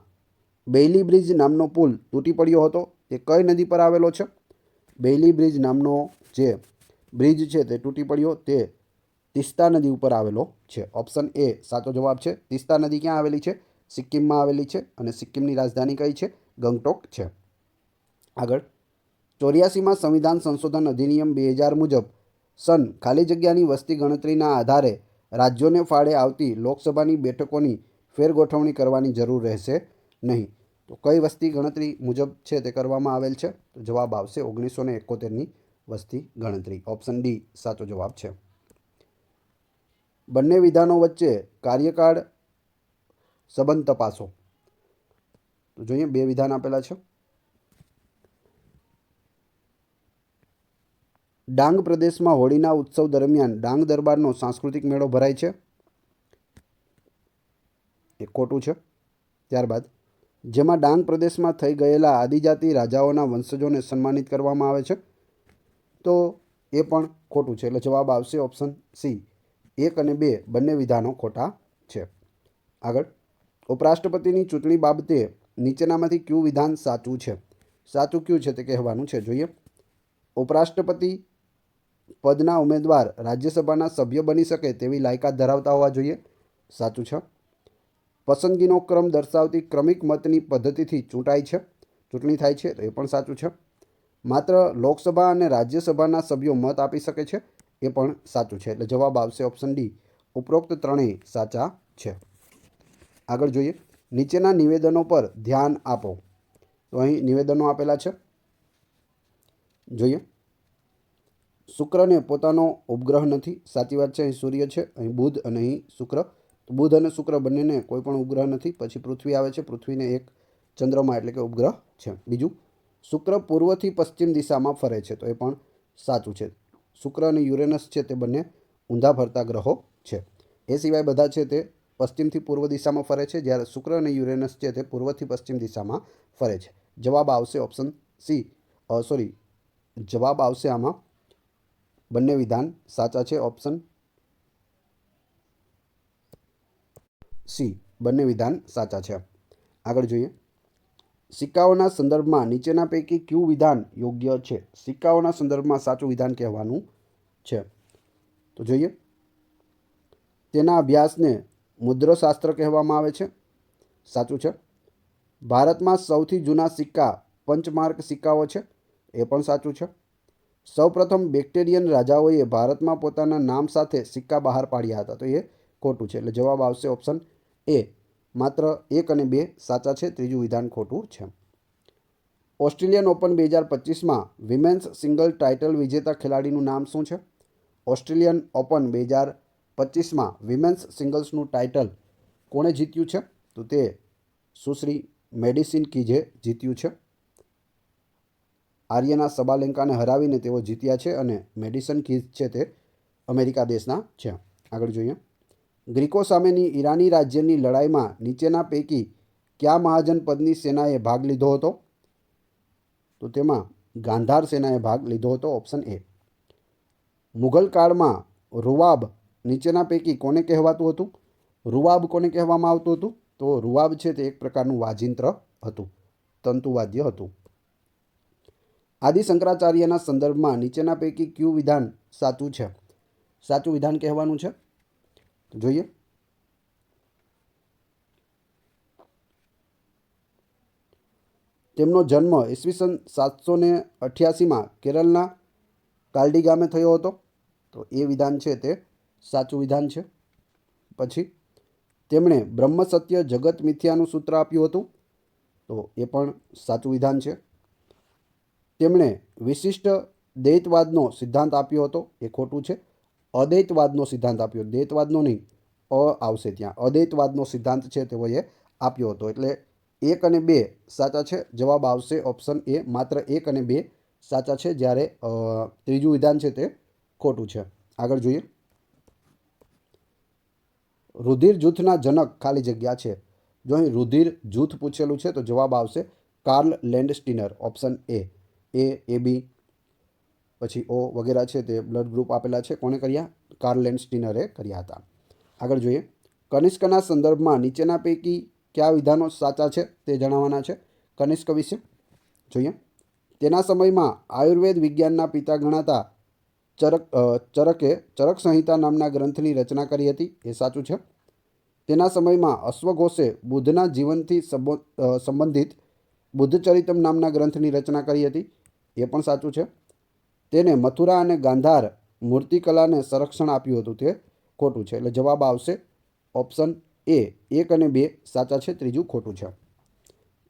બેઇલી બ્રિજ નામનો પુલ તૂટી પડ્યો હતો. તે કઈ નદી પર આવેલો છે? બેઇલી બ્રિજ નામનો જે બ્રિજ છે તે તૂટી પડ્યો તે તીસ્તા નદી ઉપર આવેલો છે. ઓપ્શન એ સાચો જવાબ છે. તીસ્તા નદી ક્યાં આવેલી છે? સિક્કિમમાં આવેલી છે અને સિક્કિમની રાજધાની કઈ છે? ગંગટોક છે. આગળ 84માં સંવિધાન સંશોધન અધિનિયમ 2000 મુજબ ખાલી જગ્યાની વસ્તી ગણતરીના આધારે રાજ્યોને ફાળે આવતી લોકસભાની બેઠકોની ફેરગોઠવણી કરવાની જરૂર રહેશે નહીં. તો કઈ વસ્તી ગણતરી મુજબ છે તે કરવામાં આવેલ છે? તો જવાબ આવશે 1971ની વસ્તી ગણતરી. ઓપ્શન ડી સાચો જવાબ છે. બંને વિધાનો વચ્ચે કાર્યકાળ સંબંધ તપાસો. તો જોઈએ, બે વિધાન આપેલા છે. ડાંગ પ્રદેશમાં હોળીના ઉત્સવ દરમિયાન ડાંગ દરબારનો સાંસ્કૃતિક મેળો ભરાય છે. એ ખોટું છે. ત્યારબાદ જેમાં ડાંગ પ્રદેશમાં થઈ ગયેલા આદિજાતિ રાજાઓના વંશજોને સન્માનિત કરવામાં આવે છે. તો એ પણ ખોટું છે. એટલે જવાબ આવશે ઓપ્શન સી. 1 અને 2 બંને વિધાનો ખોટા છે. આગળ ઉપરાષ્ટ્રપતિની ચૂંટણી બાબતે નીચેનામાંથી કયું વિધાન સાચું છે? સાચું કયું છે તે કહેવાનું છે. જોઈએ, ઉપરાષ્ટ્રપતિ પદના ઉમેદવાર રાજ્યસભાના સભ્ય બની શકે તેવી લાયકાત ધરાવતા હોવા જોઈએ. સાચું છે. પસંદગીનો ક્રમ દર્શાવતી ક્રમિક મતની પદ્ધતિથી ચૂંટણી થાય છે. તો એ પણ સાચું છે. માત્ર લોકસભા અને રાજ્યસભાના સભ્યો મત આપી શકે છે. એ પણ સાચું છે. એટલે જવાબ આવશે ઓપ્શન ડી. ઉપરોક્ત ત્રણેય સાચા છે. આગળ જોઈએ, નીચેના નિવેદનો પર ધ્યાન આપો. તો અહીં નિવેદનો આપેલા છે. જોઈએ, શુક્રને પોતાનો ઉપગ્રહ નથી. સાચી વાત છે. અહીં સૂર્ય છે, અહીં બુધ અને અહીં શુક્ર. તો બુધ અને શુક્ર બંનેને કોઈ પણ ઉપગ્રહ નથી. પછી પૃથ્વી આવે છે. પૃથ્વીને એક ચંદ્રમા એટલે કે ઉપગ્રહ છે. બીજું, શુક્ર પૂર્વથી પશ્ચિમ દિશામાં ફરે છે. તો એ પણ સાચું છે. શુક્ર અને યુરેનસ છે તે બંને ઊંધા ફરતા ગ્રહો છે. એ સિવાય બધા છે તે પશ્ચિમથી પૂર્વ દિશામાં ફરે છે, જ્યારે શુક્ર અને યુરેનસ છે તે પૂર્વથી પશ્ચિમ દિશામાં ફરે છે. જવાબ આવશે ઓપ્શન સી. જવાબ આવશે આમાં બંને વિધાન સાચા છે. ઓપ્શન સી બંને વિધાન સાચા છે. આગળ જોઈએ, સિક્કાઓના સંદર્ભમાં નીચેના પૈકી કયું વિધાન યોગ્ય છે? સિક્કાઓના સંદર્ભમાં સાચું વિધાન કહેવાનું છે. તો જોઈએ, તેના અભ્યાસને મુદ્રશાસ્ત્ર કહેવામાં આવે છે. સાચું છે. ભારતમાં સૌથી જૂના સિક્કા પંચમાર્ક સિક્કાઓ છે. એ પણ સાચું છે. સૌપ્રથમ બેક્ટેરિયન રાજાઓએ ભારતમાં પોતાના નામ સાથે સિક્કા બહાર પાડ્યા હતા. તો એ ખોટું છે. એટલે જવાબ આવશે ઓપ્શન એ. માત્ર 1 અને 2 સાચા છે. ત્રીજું વિધાન ખોટું છે. ઓસ્ટ્રેલિયન ઓપન 2025માં વિમેન્સ સિંગલ ટાઇટલ વિજેતા ખેલાડીનું નામ શું છે? ઓસ્ટ્રેલિયન ઓપન 2025માં વિમેન્સ સિંગલ્સનું ટાઇટલ કોણે જીત્યું છે? તો તે સુશ્રી મેડિસિન કીઝે જીત્યું છે. આર્યના સબાલેન્કાને હરાવીને તેઓ જીત્યા છે અને મેડિસન કીઝ છે તે અમેરિકા દેશના છે. આગળ જોઈએ, ગ્રીકો સામેની ઈરાની રાજ્યની લડાઈમાં નીચેના પૈકી કયા મહાજન પદની સેનાએ ભાગ લીધો હતો? તો તેમાં ગાંધાર સેનાએ ભાગ લીધો હતો. Option A. મુઘલ કાળમાં રૂવાબ નીચેના પૈકી કોને કહેવાતું હતું? રૂવાબ કોને કહેવામાં આવતું હતું? તો રૂવાબ છે તે એક પ્રકારનું વાજિંત્ર હતું, તંતુવાદ્ય હતું. આદિ શંકરાચાર્યના સંદર્ભમાં નીચેના પૈકી કયું વિધાન સાચું છે? સાચું વિધાન કહેવાનું છે. તો જોઈએ, તેમનો જન્મ ઈસવીસન 788માં કેરળના કાલડી ગામે થયો હતો. તો એ વિધાન છે તે સાચું વિધાન છે. પછી તેમણે બ્રહ્મ સત્ય જગત મિથ્યાનું સૂત્ર આપ્યું હતું. તો એ પણ સાચું વિધાન છે. તેમણે વિશિષ્ટ દ્વૈતવાદનો સિદ્ધાંત આપ્યો હતો. એ ખોટું છે. અદ્વૈતવાદનો સિદ્ધાંત આપ્યો, દ્વૈતવાદનો નહીં, આવશે ત્યાં. અદ્વૈતવાદનો સિદ્ધાંત છે તેઓએ આપ્યો હતો. એટલે 1 અને 2 સાચા છે. જવાબ આવશે ઓપ્શન એ. માત્ર 1 અને 2 સાચા છે, જ્યારે ત્રીજું વિધાન છે તે ખોટું છે. આગળ જોઈએ, રુધિર જૂથના જનક ખાલી જગ્યા છે. જો અહીં રુધિર જૂથ પૂછેલું છે તો જવાબ આવશે કાર્લ લેન્ડસ્ટીનર ઓપ્શન એ બી પછી ઓ વગેરે છે તે બ્લડ ગ્રુપ આપેલા છે. કોણે કર્યા? કાર્લ લેન્ડસ્ટીનરે કર્યા હતા. આગળ જોઈએ, કનિષ્કના સંદર્ભમાં નીચેના પૈકી કયા વિધાનો સાચા છે તે જણાવવાના છે કનિષ્ક વિશે. જોઈએ, તેના સમયમાં આયુર્વેદ વિજ્ઞાનના પિતા ગણાતા ચરકે ચરક સંહિતા નામના ગ્રંથની રચના કરી હતી. એ સાચું છે. તેના સમયમાં અશ્વઘોષે બુદ્ધના જીવનથી સંબંધિત બુદ્ધચરિતમ નામના ગ્રંથની રચના કરી હતી. એ પણ સાચું છે. તેને મથુરા અને ગાંધાર મૂર્તિકલાને સંરક્ષણ આપ્યું હતું. તે ખોટું છે. એટલે જવાબ આવશે ઓપ્શન એ 1 અને 2 સાચા છે, ત્રીજું ખોટું છે.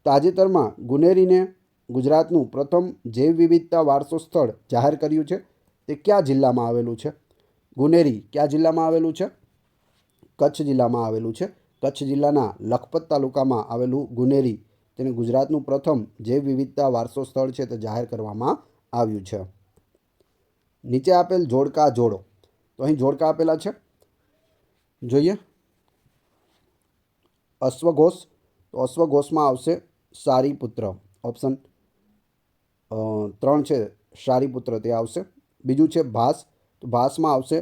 તાજેતરમાં ગુનેરીને ગુજરાતનું પ્રથમ જૈવ વિવિધતા વારસો સ્થળ જાહેર કર્યું છે. તે કયા જિલ્લામાં આવેલું છે? ગુનેરી કયા જિલ્લામાં આવેલું છે? કચ્છ જિલ્લામાં આવેલું છે. કચ્છ જિલ્લાના લખપત તાલુકામાં આવેલું ગુનેરી તેને ગુજરાતનું પ્રથમ જૈવ વિવિધતા વારસો સ્થળ છે તે જાહેર કરવામાં આવ્યું છે. નીચે આપેલ જોડકા જોડો. તો અહીં જોડકા આપેલા છે. જોઈએ, અશ્વઘોષ, તો અશ્વઘોષમાં આવશે સારીપુત્ર. ઓપ્શન 3 છે સારીપુત્ર, તે આવશે. બીજું છે ભાસ, તો ભાસમાં આવશે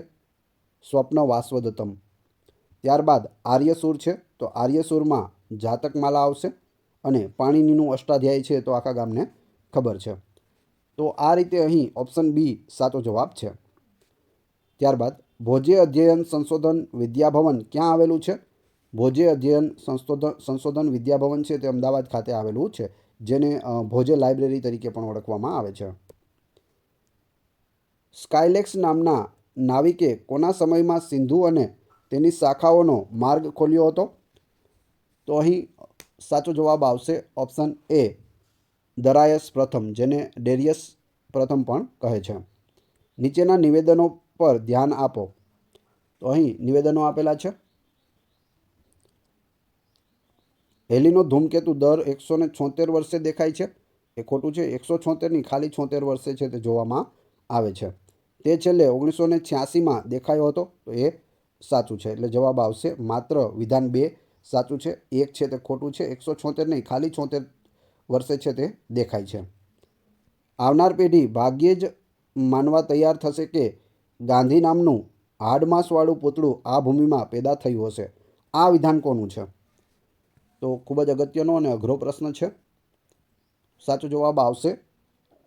સ્વપ્ન વાસવદત્તમ. ત્યારબાદ આર્યસુર છે, તો આર્યસુરમાં જાતકમાલા આવશે. અને પાણીનીનું અષ્ટાધ્યાય છે તો આખા ગામને ખબર છે. તો આ રીતે અહીં ઓપ્શન બી સાચો જવાબ છે. ત્યારબાદ ભોજે અધ્યયન સંશોધન વિદ્યાભવન ક્યાં આવેલું છે? ભોજે અધ્યયન સંશોધન વિદ્યાભવન છે તે અમદાવાદ ખાતે આવેલું છે, જેને ભોજે લાઇબ્રેરી તરીકે પણ ઓળખવામાં આવે છે. સ્કાયલેક્સ નામના નાવિકે કોના સમયમાં સિંધુ અને તેની શાખાઓનો માર્ગ ખોલ્યો હતો? તો અહીં સાચો જવાબ આવશે ઓપ્શન એ દરાયસ પ્રથમ, જેને ડેરિયસ પ્રથમ પણ કહે છે. નીચેના નિવેદનો પર ધ્યાન આપો. તો અહીં નિવેદનો આપેલા છે. હેલીનો ધૂમકેતુ દર 176 વર્ષે દેખાય છે. એ ખોટું છે. 176 ખાલી 76 વર્ષે છે તે જોવામાં આવે છે. તે છેલ્લે 1986માં દેખાયો હતો. તો એ સાચું છે. એટલે જવાબ આવશે માત્ર વિધાન 2 સાચું છે. 1 છે તે ખોટું છે. 176 નહીં, ખાલી 76 વર્ષે છે તે દેખાય છે. આવનાર પેઢી ભાગ્યે જ માનવા તૈયાર થશે કે ગાંધી નામનું હાડમાસવાળું પૂતળું આ ભૂમિમાં પેદા થયું હશે. આ વિધાન કોનું છે? તો ખૂબ જ અગત્યનો અને અઘરો પ્રશ્ન છે. સાચો જવાબ આવશે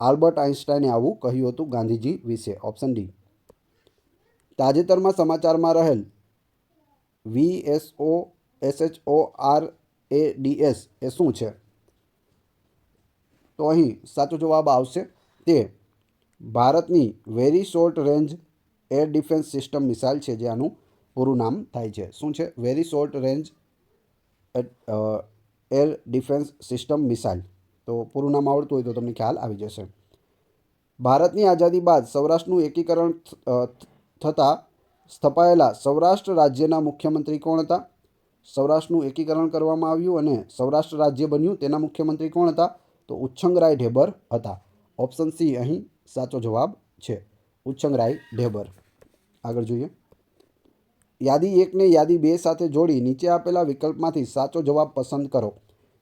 આલ્બર્ટ આઇન્સ્ટાઈને આવું કહ્યું હતું ગાંધીજી વિશે. Option D. તાજેતરમાં સમાચારમાં રહેલ VSOSHORADS એ શું છે? તો અહીં સાચો જવાબ આવશે તે ભારતની very short range air defence system missile છે, જે આનું પૂરું નામ થાય છે. શું છે? Very short range air defence system missile. તો પૂરું નામ આવડતું હોય તો તમને ખ્યાલ આવી જશે. ભારતની આઝાદી બાદ સૌરાષ્ટ્રનું એકીકરણ થતાં સ્થપાયેલા સૌરાષ્ટ્ર રાજ્યના મુખ્યમંત્રી કોણ હતા? સૌરાષ્ટ્રનું એકીકરણ કરવામાં આવ્યું અને સૌરાષ્ટ્ર રાજ્ય બન્યું, તેના મુખ્યમંત્રી કોણ હતા? તો ઉચ્છંગરાય ઢેબર હતા. ઓપ્શન સી અહીં સાચો જવાબ છે, ઉચ્છંગરાય ઢેબર. આગળ જોઈએ, યાદી 1 ને યાદી 2 સાથે જોડી નીચે આપેલા વિકલ્પમાંથી સાચો જવાબ પસંદ કરો.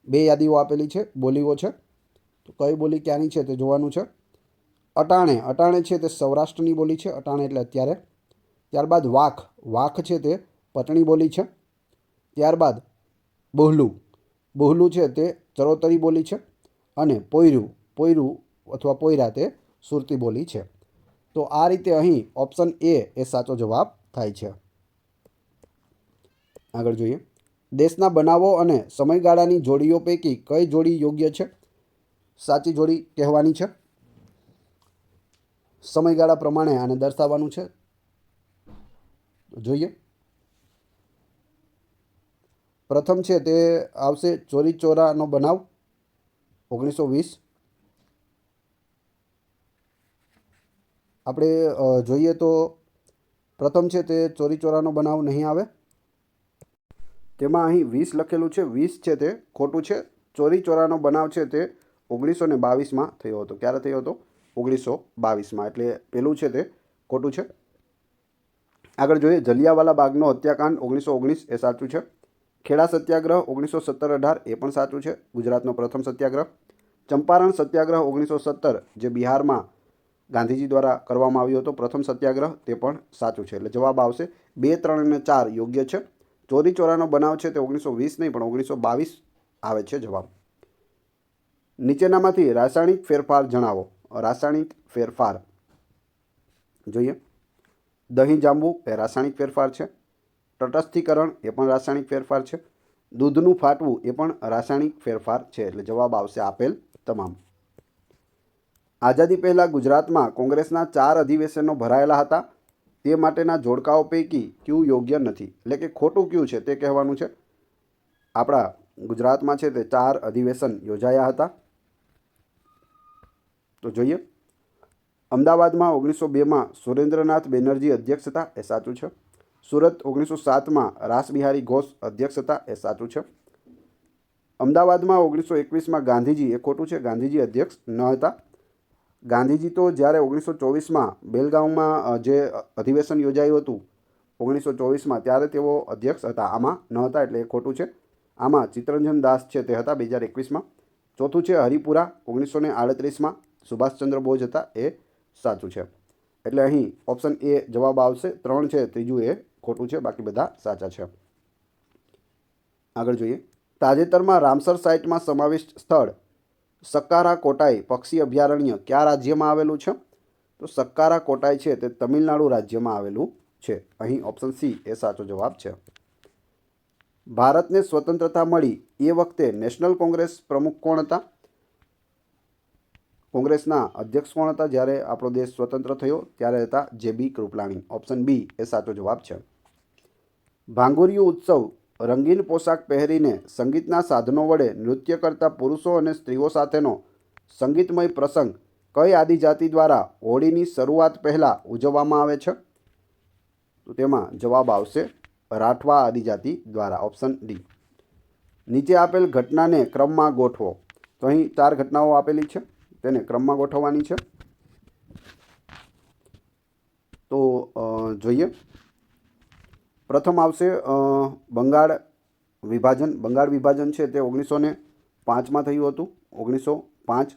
2 યાદીઓ આપેલી છે, બોલીઓ છે. તો કઈ બોલી ક્યાંની છે તે જોવાનું છે. અટાણે, અટાણે છે તે સૌરાષ્ટ્રની બોલી છે. અટાણે એટલે અત્યારે. ત્યારબાદ વાખ, વાખ છે તે પટણી બોલી છે. ત્યારબાદ બહોલું, બહોલું છે તે ચરોતરી બોલી છે. અને પોયરું, પોયરું અથવા પોયરા તે સુરતી બોલી છે. તો આ રીતે અહીં ઓપ્શન એ સાચો જવાબ થાય છે. આગળ જોઈએ, દેશના બનાવો અને સમયગાળાની જોડીઓ પૈકી કઈ જોડી યોગ્ય છે? સાચી જોડી કહેવાની છે. સમયગાળા પ્રમાણે આને દર્શાવવાનું છે. જોઈએ, પ્રથમ છે તે આવશે ચોરી ચોરાનો બનાવ 1920. આપણે જોઈએ તો પ્રથમ છે તે ચોરી ચોરાનો બનાવ નહીં આવે. તેમાં અહીં 20 લખેલું છે. 20 છે તે ખોટું છે. ચોરી ચોરાનો બનાવ છે તે 1922માં થયો હતો. ક્યારે થયો હતો? 1922માં. એટલે પેલું છે તે ખોટું છે. આગળ જોઈએ, જલિયાવાલા બાગનો હત્યાકાંડ 1919 એ સાચું છે. ખેડા સત્યાગ્રહ 1917-18 એ પણ સાચું છે, ગુજરાતનો પ્રથમ સત્યાગ્રહ. ચંપારણ સત્યાગ્રહ 1917 જે બિહારમાં ગાંધીજી દ્વારા કરવામાં આવ્યો હતો પ્રથમ સત્યાગ્રહ, તે પણ સાચું છે. એટલે જવાબ આવશે 2, 3 અને 4 યોગ્ય છે. ચોરી ચોરાનો બનાવ છે તે 1920 નહીં પણ 1922 આવે છે જવાબ. નીચેનામાંથી રાસાયણિક ફેરફાર જણાવો. રાસાયણિક ફેરફાર જોઈએ. દહીં જાંબુ એ રાસાયણિક ફેરફાર છે. તટસ્થીકરણ એ પણ રાસાયણિક ફેરફાર છે. દૂધનું ફાટવું એ પણ રાસાયણિક ફેરફાર છે. એટલે જવાબ આવશે આપેલ તમામ. આઝાદી પહેલાં ગુજરાતમાં કોંગ્રેસના 4 અધિવેશનો ભરાયેલા હતા. તે માટેના જોડકાઓ પૈકી કયું યોગ્ય નથી? એટલે કે ખોટું કયું છે તે કહેવાનું છે. આપણા ગુજરાતમાં છે તે 4 અધિવેશન યોજાયા હતા. તો જોઈએ. અમદાવાદમાં 1902માં સુરેન્દ્રનાથ બેનર્જી અધ્યક્ષ હતા, એ સાચું છે. સુરત 1907માં રાસબિહારી ઘોષ અધ્યક્ષ હતા, એ સાચું છે. અમદાવાદમાં 1921માં ગાંધીજી, એ ખોટું છે, ગાંધીજી અધ્યક્ષ ન હતા. ગાંધીજી તો જ્યારે 1924માં બેલગામમાં જે અધિવેશન યોજાયું હતું 1924માં, ત્યારે તેઓ અધ્યક્ષ હતા, આમાં ન હતા, એટલે એ ખોટું છે. આમાં ચિત્તરંજન દાસ છે તે હતા 2021માં. ચોથું છે હરિપુરા 1938માં સુભાષચંદ્ર બોઝ હતા, એ સાચું છે. એટલે અહીં ઓપ્શન એ જવાબ આવશે. 3 છે, ત્રીજું એ ખોટું છે, બાકી બધા સાચા છે. આગળ જોઈએ. તાજેતરમાં રામસર સાઇટમાં સમાવિષ્ટ સ્થળ સક્કારા કોટાઈ પક્ષી અભયારણ્ય કયા રાજ્યમાં આવેલું છે? તો સક્કારા કોટાઈ છે તે તમિલનાડુ રાજ્યમાં આવેલું છે. અહીં ઓપ્શન સી એ સાચો જવાબ છે. ભારતને સ્વતંત્રતા મળી એ વખતે નેશનલ કોંગ્રેસ પ્રમુખ કોણ હતા? કોંગ્રેસના અધ્યક્ષ કોણ હતા જ્યારે આપણો દેશ સ્વતંત્ર થયો? ત્યારે હતા JB કૃપલાણી. ઓપ્શન બી એ સાચો જવાબ છે. ભાંગુરિયું ઉત્સવ રંગીન પોશાક પહેરીને સંગીતના સાધનો વડે નૃત્ય કરતા પુરુષો અને સ્ત્રીઓ સાથેનો સંગીતમય પ્રસંગ કઈ આદિજાતિ દ્વારા હોળીની શરૂઆત પહેલાં ઉજવવામાં આવે છે? તો તેમાં જવાબ આવશે રાઠવા આદિજાતિ દ્વારા. Option D. નીચે આપેલ ઘટનાને ક્રમમાં ગોઠવો. તો અહીં 4 ઘટનાઓ આપેલી છે, તેને ક્રમમાં ગોઠવવાની છે. તો જોઈએ. પ્રથમ આવશે બંગાળ વિભાજન. બંગાળ વિભાજન છે તે 1905માં થયું હતું, 1905.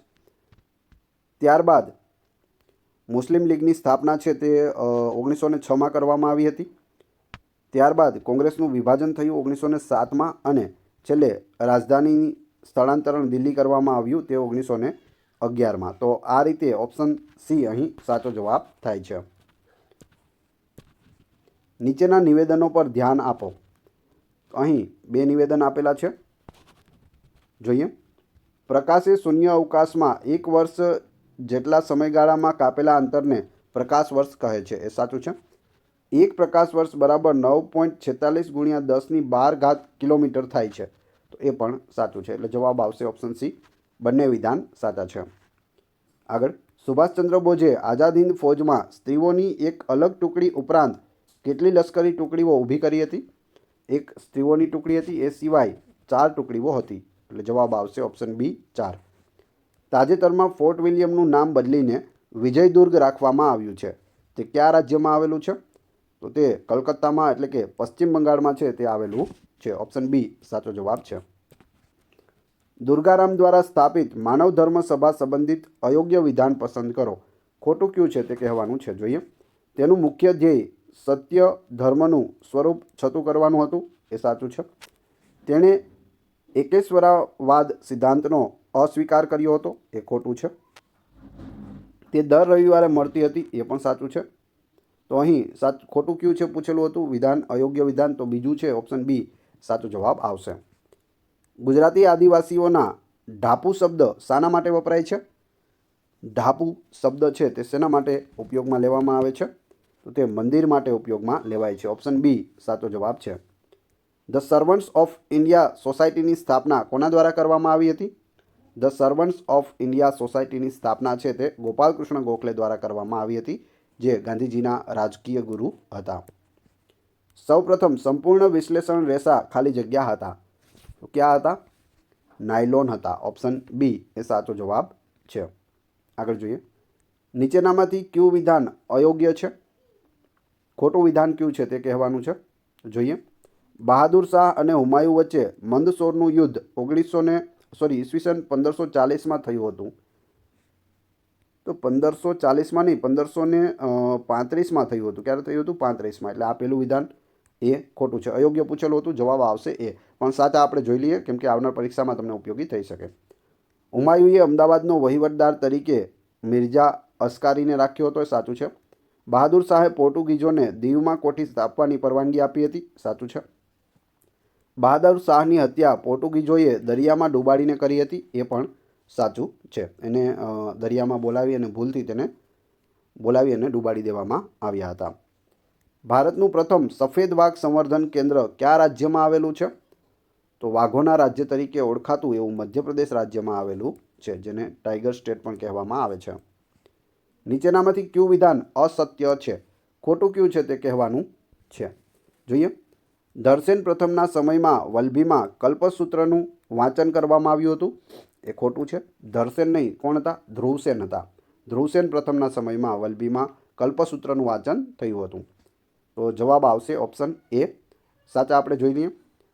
ત્યારબાદ મુસ્લિમ લીગની સ્થાપના છે તે 1906માં કરવામાં આવી હતી. ત્યારબાદ કોંગ્રેસનું વિભાજન થયું 1907માં અને છેલ્લે રાજધાની સ્થળાંતરણ દિલ્હી કરવામાં આવ્યું તે 1911માં. તો આ રીતે ઓપ્શન સી અહીં સાચો જવાબ થાય છે. નીચેના નિવેદનો પર ધ્યાન આપો. અહીં 2 નિવેદન આપેલા છે, જોઈએ. પ્રકાશે શૂન્ય અવકાશમાં 1 વર્ષ જેટલા સમયગાળામાં કાપેલા અંતરને પ્રકાશ વર્ષ કહે છે, એ સાચું છે. 1 પ્રકાશ વર્ષ બરાબર 9.46 × 10⁻12 કિલોમીટર થાય છે, તો એ પણ સાચું છે. એટલે જવાબ આવશે ઓપ્શન સી. બંને વિધાન સાચા છે. આગળ. સુભાષચંદ્ર બોઝે આઝાદ હિંદ ફૌજમાં સ્ત્રીઓની એક અલગ ટુકડી ઉપરાંત કેટલી લશ્કરી ટુકડીઓ ઊભી કરી હતી? 1 સ્ત્રીઓની ટુકડી હતી, એ સિવાય 4 ટુકડીઓ હતી. એટલે જવાબ આવશે ઓપ્શન બી 4. તાજેતરમાં ફોર્ટ વિલિયમનું નામ બદલીને વિજયદુર્ગ રાખવામાં આવ્યું છે, તે કયા રાજ્યમાં આવેલું છે? તો તે કલકત્તામાં એટલે કે પશ્ચિમ બંગાળમાં છે તે આવેલું છે. ઓપ્શન બી સાચો જવાબ છે. દુર્ગારામ દ્વારા સ્થાપિત માનવ ધર્મ સભા સંબંધિત અયોગ્ય વિધાન પસંદ કરો. ખોટું કયું છે તે કહેવાનું છે, જોઈએ. તેનું મુખ્ય ધ્યેય સત્ય ધર્મનું સ્વરૂપ છતું કરવાનું હતું, એ સાચું છે. તેણે એકેશ્વરાવાદ સિદ્ધાંતનો અસ્વીકાર કર્યો હતો, એ ખોટું છે. તે દર રવિવારે મળતી હતી, એ પણ સાચું છે. તો અહીં ખોટું કયું છે પૂછેલું હતું વિધાન, અયોગ્ય વિધાન, તો બીજું છે ઓપ્શન બી સાચો જવાબ આવશે. ગુજરાતી આદિવાસીઓના ઢાપુ શબ્દ શાના માટે વપરાય છે? ઢાપુ શબ્દ છે તે શેના માટે ઉપયોગમાં લેવામાં આવે છે? તો તે મંદિર માટે ઉપયોગમાં લેવાય છે. ઓપ્શન બી સાચો જવાબ છે. ધ સર્વન્ટ્સ ઓફ ઇન્ડિયા સોસાયટીની સ્થાપના કોના દ્વારા કરવામાં આવી હતી? ધ સર્વન્ટ્સ ઓફ ઇન્ડિયા સોસાયટીની સ્થાપના છે તે ગોપાલકૃષ્ણ ગોખલે દ્વારા કરવામાં આવી હતી, જે ગાંધીજીના રાજકીય ગુરુ હતા. સૌપ્રથમ સંપૂર્ણ વિશ્લેષણ રેસા ખાલી જગ્યા હતા, તો ક્યાં હતા? નાયલોન હતા. ઓપ્શન બી એ સાચો જવાબ છે. આગળ જોઈએ. નીચેનામાંથી કયું વિધાન અયોગ્ય છે? ખોટું વિધાન કયું છે તે કહેવાનું છે, જોઈએ. બહાદુર શાહ અને હુમાયું વચ્ચે મંદસોરનું યુદ્ધ સોરી ઈસવીસન 1540માં થયું હતું. તો 1540માં નહીં, 1535માં થયું હતું. ક્યારે થયું હતું? 35માં. એટલે આ પહેલું વિધાન એ ખોટું છે. અયોગ્ય પૂછેલું હતું, જવાબ આવશે એ. પણ સાચા આપણે જોઈ લઈએ, કેમ કે આવનાર પરીક્ષામાં તમને ઉપયોગી થઈ શકે. હુમાયુએ અમદાવાદનો વહીવટદાર તરીકે મિર્ઝા અસ્કારીને રાખ્યો હતો, એ સાચું છે. બહાદુર શાહે પોર્ટુગીઝોને દીવમાં કોઠી સ્થાપવાની પરવાનગી આપી હતી, સાચું છે. બહાદુર શાહની હત્યા પોર્ટુગીઝોએ દરિયામાં ડૂબાડીને કરી હતી, એ પણ સાચું છે. એને દરિયામાં બોલાવી અને ભૂલથી તેને બોલાવી અને ડૂબાડી દેવામાં આવ્યા હતા. ભારતનું પ્રથમ સફેદ વાઘ સંવર્ધન કેન્દ્ર કયા રાજ્યમાં આવેલું છે? તો વાઘોના રાજ્ય તરીકે ઓળખાતું એવું મધ્યપ્રદેશ રાજ્યમાં આવેલું છે, જેને ટાઈગર સ્ટેટ પણ કહેવામાં આવે છે. નીચેનામાંથી કયું વિધાન અસત્ય છે? ખોટું કયું છે તે કહેવાનું છે. જોઈએ. ધરસેન પ્રથમના સમયમાં વલભીમાં કલ્પસૂત્રનું વાંચન કરવામાં આવ્યું હતું, એ ખોટું છે. ધરસેન નહીં, કોણ હતા? ધ્રુવસેન હતા. ધ્રુવસેન પ્રથમના સમયમાં વલભીમાં કલ્પસૂત્રનું વાંચન થયું હતું. તો જવાબ આવશે ઓપ્શન એ. સાચા આપણે જોઈ લઈએ.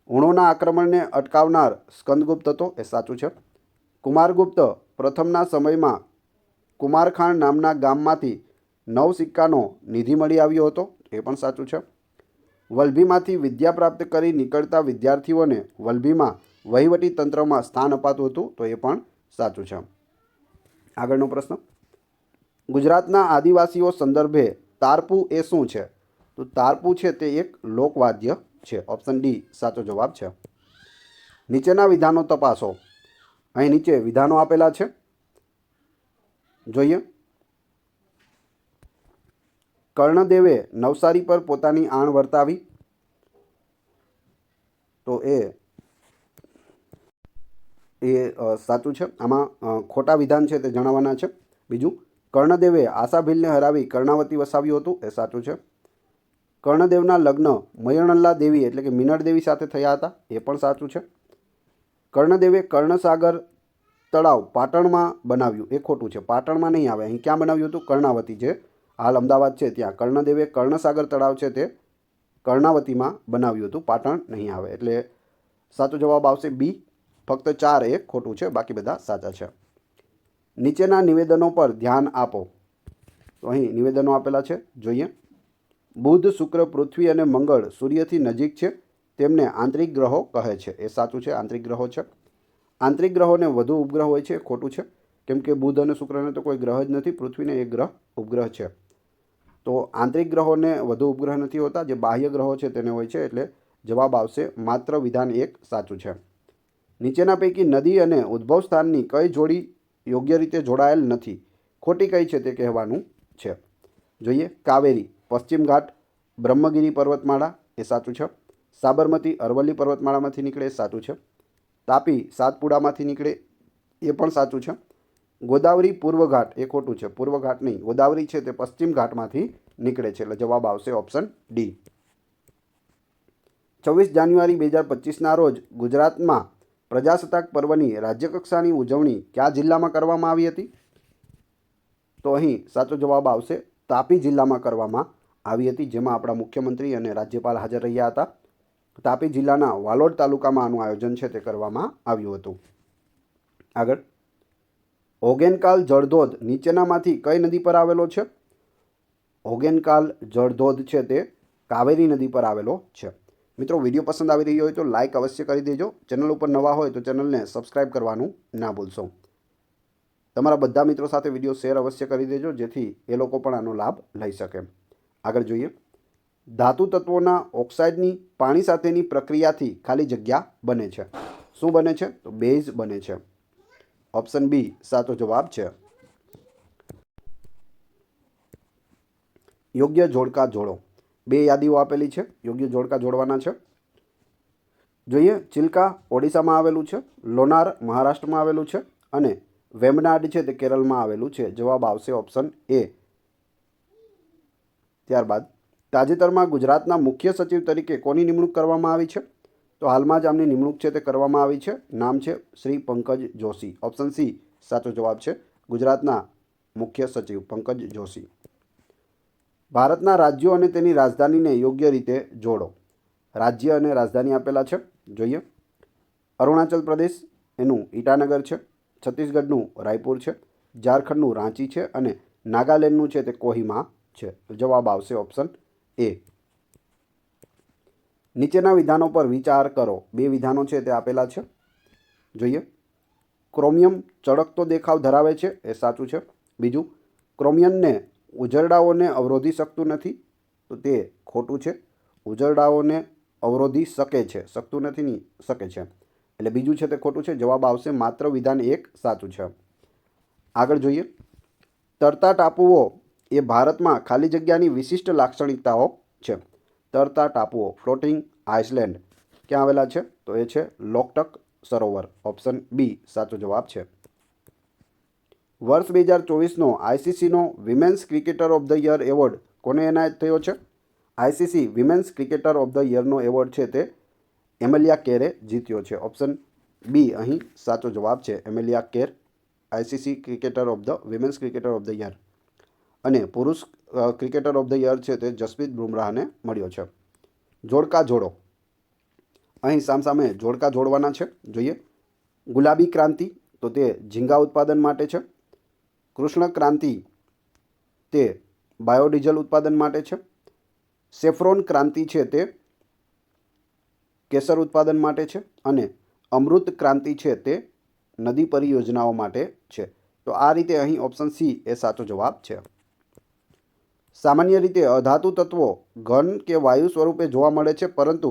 હુણોના આક્રમણને અટકાવનાર સ્કંદગુપ્ત હતો, એ સાચું છે. કુમારગુપ્ત પ્રથમના સમયમાં કુમારખાન નામના ગામમાંથી 9 સિક્કાનો નિધિ મળી આવ્યો હતો, એ પણ સાચું છે. વલભીમાંથી વિદ્યા પ્રાપ્ત કરી નીકળતા વિદ્યાર્થીઓને વલભીમાં વહીવટી તંત્રમાં સ્થાન અપાતું હતું, તો એ પણ સાચું છે. આગળનો પ્રશ્ન. ગુજરાતના આદિવાસીઓ સંદર્ભે તારપુ એ શું છે? તો તારપુ છે તે એક લોકવાદ્ય છે. ઓપ્શન ડી સાચો જવાબ છે. નીચેના વિધાનો તપાસો. અહીં નીચે વિધાનો આપેલા છે, જોઈએ. કર્ણદેવે નવસારી પર પોતાની આણ વર્તાવી, તો એ સાચું છે. આમાં ખોટા વિધાન છે તે જણાવવાના છે. બીજું, કર્ણદેવે આશાભીલને હરાવી કર્ણાવતી વસાવ્યું હતું, એ સાચું છે. કર્ણદેવના લગ્ન મયણલ્લા દેવી એટલે કે મીનળ દેવી સાથે થયા હતા, એ પણ સાચું છે. કર્ણદેવે કર્ણસાગર તળાવ પાટણમાં બનાવ્યું, એ ખોટું છે. પાટણમાં નહીં આવે, અહીં ક્યાં બનાવ્યું હતું? કર્ણાવતી, જે હાલ અમદાવાદ છે ત્યાં. કર્ણદેવે કર્ણસાગર તળાવ છે તે કર્ણાવતીમાં બનાવ્યું હતું, પાટણ નહીં આવે. એટલે સાચો જવાબ આવશે બી. ફક્ત 4 એ ખોટું છે, બાકી બધા સાચા છે. નીચેના નિવેદનો પર ધ્યાન આપો. તો અહીં નિવેદનો આપેલા છે, જોઈએ. બુધ, શુક્ર, પૃથ્વી અને મંગળ સૂર્યથી નજીક છે, તેમને આંતરિક ગ્રહો કહે છે, એ સાચું છે. આંતરિક ગ્રહો છે. આંતરિક ગ્રહોને વધુ ઉપગ્રહ હોય છે, એ ખોટું છે. કેમ કે બુધ અને શુક્રને તો કોઈ ગ્રહ જ નથી, પૃથ્વીને એક ગ્રહ ઉપગ્રહ છે. તો આંતરિક ગ્રહોને વધુ ઉપગ્રહ નથી હોતા, જે બાહ્ય ગ્રહો છે તેને હોય છે. એટલે જવાબ આવશે માત્ર વિધાન 1 સાચું છે. નીચેના પૈકી નદી અને ઉદ્ભવ સ્થાનની કઈ જોડી યોગ્ય રીતે જોડાયેલ નથી? ખોટી કઈ છે તે કહેવાનું છે. જોઈએ. કાવેરી પશ્ચિમ ઘાટ બ્રહ્મગીરી પર્વતમાળા, એ સાચું છે. સાબરમતી અરવલ્લી પર્વતમાળામાંથી નીકળે, એ સાચું છે. તાપી સાતપુડામાંથી નીકળે, એ પણ સાચું છે. ગોદાવરી પૂર્વ ઘાટ, એ ખોટું છે. પૂર્વ ઘાટ નહીં, ગોદાવરી છે તે પશ્ચિમ ઘાટમાંથી નીકળે છે. એટલે જવાબ આવશે ઓપ્શન ડી. 26 જાન્યુઆરી 2025ના રોજ ગુજરાતમાં પ્રજાસત્તાક પર્વની રાજ્યકક્ષાની ઉજવણી કયા જિલ્લામાં કરવામાં આવી હતી? તો અહીં સાચો જવાબ આવશે તાપી જિલ્લામાં કરવામાં આવી હતી, જેમાં આપણા મુખ્યમંત્રી અને રાજ્યપાલ હાજર રહ્યા હતા. તાપી જિલ્લાના વાલોડ તાલુકામાં આનું આયોજન છે તે કરવામાં આવ્યું હતું. આગળ. ઓગેનકાલ જળધોધ નીચેનામાંથી કઈ નદી પર આવેલો છે? ઓગેનકાલ જળધોધ છે તે કાવેરી નદી પર આવેલો છે. મિત્રો, વિડીયો પસંદ આવી રહ્યો હોય તો લાઇક અવશ્ય કરી દેજો. ચેનલ ઉપર નવા હોય તો ચેનલને સબસ્ક્રાઈબ કરવાનું ના ભૂલશો. તમારા બધા મિત્રો સાથે વિડીયો શેર અવશ્ય કરી દેજો, જેથી એ લોકો પણ આનો લાભ લઈ શકે. આગળ જોઈએ. ધાતુ તત્વોના ઓક્સાઇડની પાણી સાથેની પ્રક્રિયાથી ખાલી જગ્યા બને છે. શું બને છે? તો બેઝ બને છે. ઓપ્શન બી સાચો જવાબ છે. યોગ્ય જોડકા જોડો. 2 યાદીઓ આપેલી છે, યોગ્ય જોડકા જોડવાના છે. જોઈએ. ચિલ્કા ઓડિશામાં આવેલું છે, લોનાર મહારાષ્ટ્રમાં આવેલું છે અને વેમ્બનાડ છે તે કેરળમાં આવેલું છે. જવાબ આવશે ઓપ્શન એ. ત્યારબાદ તાજેતરમાં ગુજરાતના મુખ્ય સચિવ તરીકે કોની નિમણૂક કરવામાં આવી છે? તો હાલમાં જ આમની નિમણૂક છે તે કરવામાં આવી છે. નામ છે શ્રી પંકજ જોશી. ઓપ્શન સી સાચો જવાબ છે. ગુજરાતના મુખ્ય સચિવ પંકજ જોશી. ભારતના રાજ્યો અને તેની રાજધાનીને યોગ્ય રીતે જોડો. રાજ્ય અને રાજધાની આપેલા છે, જોઈએ. અરુણાચલ પ્રદેશ, એનું ઈટાનગર છે, છત્તીસગઢનું રાયપુર છે, ઝારખંડનું રાંચી છે અને નાગાલેન્ડનું છે તે કોહિમા છે. તો જવાબ આવશે ઓપ્શન એ. નીચેના વિધાનો પર વિચાર કરો. 2 વિધાનો છે તે આપેલા છે, જોઈએ. ક્રોમિયમ ચળકતો દેખાવ ધરાવે છે, એ સાચું છે. બીજું, ક્રોમિયમને ઉજરડાઓને અવરોધી શકતું નથી, તો તે ખોટું છે. ઉજરડાઓને અવરોધી શકે છે, શકતું નથી નહીં, શકે છે, એટલે બીજું છે તે ખોટું છે. જવાબ આવશે માત્ર વિધાન 1 સાચું છે. આગળ જોઈએ. તરતા ટાપુઓ એ ભારતમાં ખાલી જગ્યાની વિશિષ્ટ લાક્ષણિકતાઓ છે. તરતા ટાપુઓ, ફ્લોટિંગ આઇસલેન્ડ, ક્યાં આવેલા છે? તો એ છે લોકટક સરોવર. ઓપ્શન બી સાચો જવાબ છે. વર્ષ 2024નો આઈસીસીનો women's cricketer of the year award કોને એનાયત થયો છે? ICC women's cricketer of the યરનો એવોર્ડ છે તે એમેલિયા કેરે જીત્યો છે. ઓપ્શન બી અહીં સાચો જવાબ છે. Amelia Kerr ICC cricketer of the women's cricketer of the year. અને પુરુષ ક્રિકેટર ઓફ ધ યર છે તે જસપ્રીત બુમરાહને મળ્યો છે. જોડકા જોડો, અહીં સામસામે જોડકા જોડવાના છે, જોઈએ. ગુલાબી ક્રાંતિ, તો તે ઝીંગા ઉત્પાદન માટે છે. કૃષ્ણ ક્રાંતિ તે બાયોડીઝલ ઉત્પાદન માટે છે. સેફ્રોન ક્રાંતિ છે તે કેસર ઉત્પાદન માટે છે. અને અમૃત ક્રાંતિ છે તે નદી પરિયોજનાઓ માટે છે. તો આ રીતે અહીં ઓપ્શન સી એ સાચો જવાબ છે. સામાન્ય રીતે અધાતુ તત્વો ઘન કે વાયુ સ્વરૂપે જોવા મળે છે, પરંતુ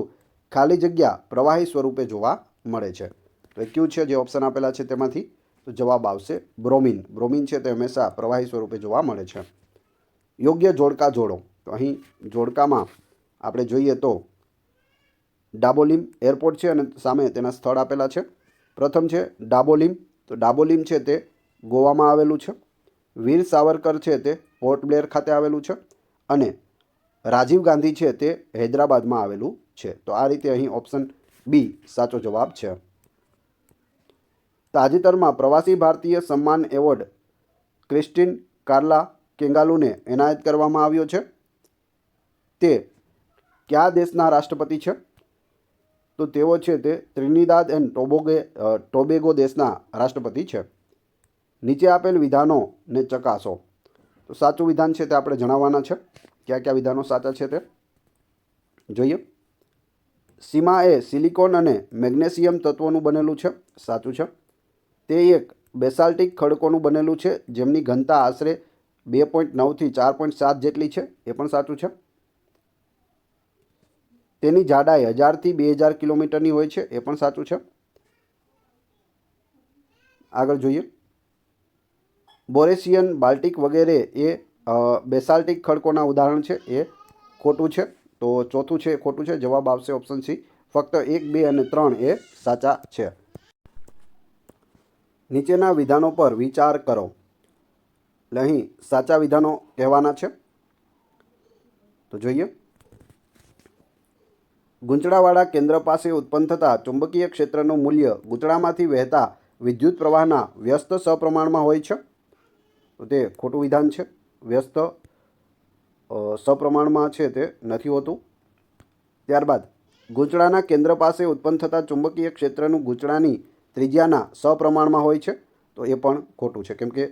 ખાલી જગ્યા પ્રવાહી સ્વરૂપે જોવા મળે છે. તો એ ક્યુ છે જે ઓપ્શન આપેલા છે તેમાંથી? તો જવાબ આવશે બ્રોમિન. બ્રોમિન છે તે હંમેશા પ્રવાહી સ્વરૂપે જોવા મળે છે. યોગ્ય જોડકા જોડો, તો અહીં જોડકામાં આપણે જોઈએ તો ડાબોલીમ એરપોર્ટ છે અને સામે તેના સ્થળ આપેલા છે. પ્રથમ છે ડાબોલીમ, તો ડાબોલીમ છે તે ગોવામાં આવેલું છે. વીર સાવરકર છે તે પોર્ટ બ્લેર ખાતે આવેલું છે. અને રાજીવ ગાંધી છે તે હૈદરાબાદમાં આવેલું છે. તો આ રીતે અહીં ઓપ્શન બી સાચો જવાબ છે. તાજેતરમાં પ્રવાસી ભારતીય સન્માન એવોર્ડ ક્રિસ્ટિન કાર્લા કેંગાલુને એનાયત કરવામાં આવ્યો છે. તે કયા દેશના રાષ્ટ્રપતિ છે? તો તેઓ છે તે ત્રિનિદાદ એન્ડ ટોબેગો દેશના રાષ્ટ્રપતિ છે. નીચે આપેલ વિધાનોને ચકાસો. તો સાચું વિધાન છે તે આપણે જણાવવાના છે. કયા કયા વિધાનો સાચા છે તે જોઈએ. સીમા એ સિલિકોન અને મેગ્નેશિયમ તત્વોનું બનેલું છે, સાચું છે. તે એક બેસાલ્ટિક ખડકોનું બનેલું છે, જેમની ઘનતા આશરે 2.9 થી 4.7 જેટલી છે, એ પણ સાચું છે. તેની જાડાઈ 1000 થી 2000 કિલોમીટરની હોય છે, એ પણ સાચું છે. આગળ જોઈએ. બોરેશિયન, બાલ્ટિક વગેરે એ બેસાલ્ટિક ખડકોના ઉદાહરણ છે, એ ખોટું છે. તો ચોથું છે એ ખોટું છે. જવાબ આવશે ઓપ્શન સી. ફક્ત 1, 2 અને 3 એ સાચા છે. નીચેના વિધાનો પર વિચાર કરો. એટલે અહીં સાચા વિધાનો કહેવાના છે. તો જોઈએ. ગૂંચળાવાળા કેન્દ્ર પાસે ઉત્પન્ન થતા ચુંબકીય ક્ષેત્રનું મૂલ્ય ગૂંચળામાંથી વહેતા વિદ્યુત પ્રવાહના વ્યસ્ત સપ્રમાણમાં હોય છે. તો તે ખોટું વિધાન છે. વ્યસ્ત સપ્રમાણમાં છે તે નથી હોતું. ત્યારબાદ ગૂંચળાના કેન્દ્ર પાસે ઉત્પન્ન થતા ચુંબકીય ક્ષેત્રનું ગૂંચળાની ત્રિજ્યાના સપ્રમાણમાં હોય છે. તો એ પણ ખોટું છે, કેમ કે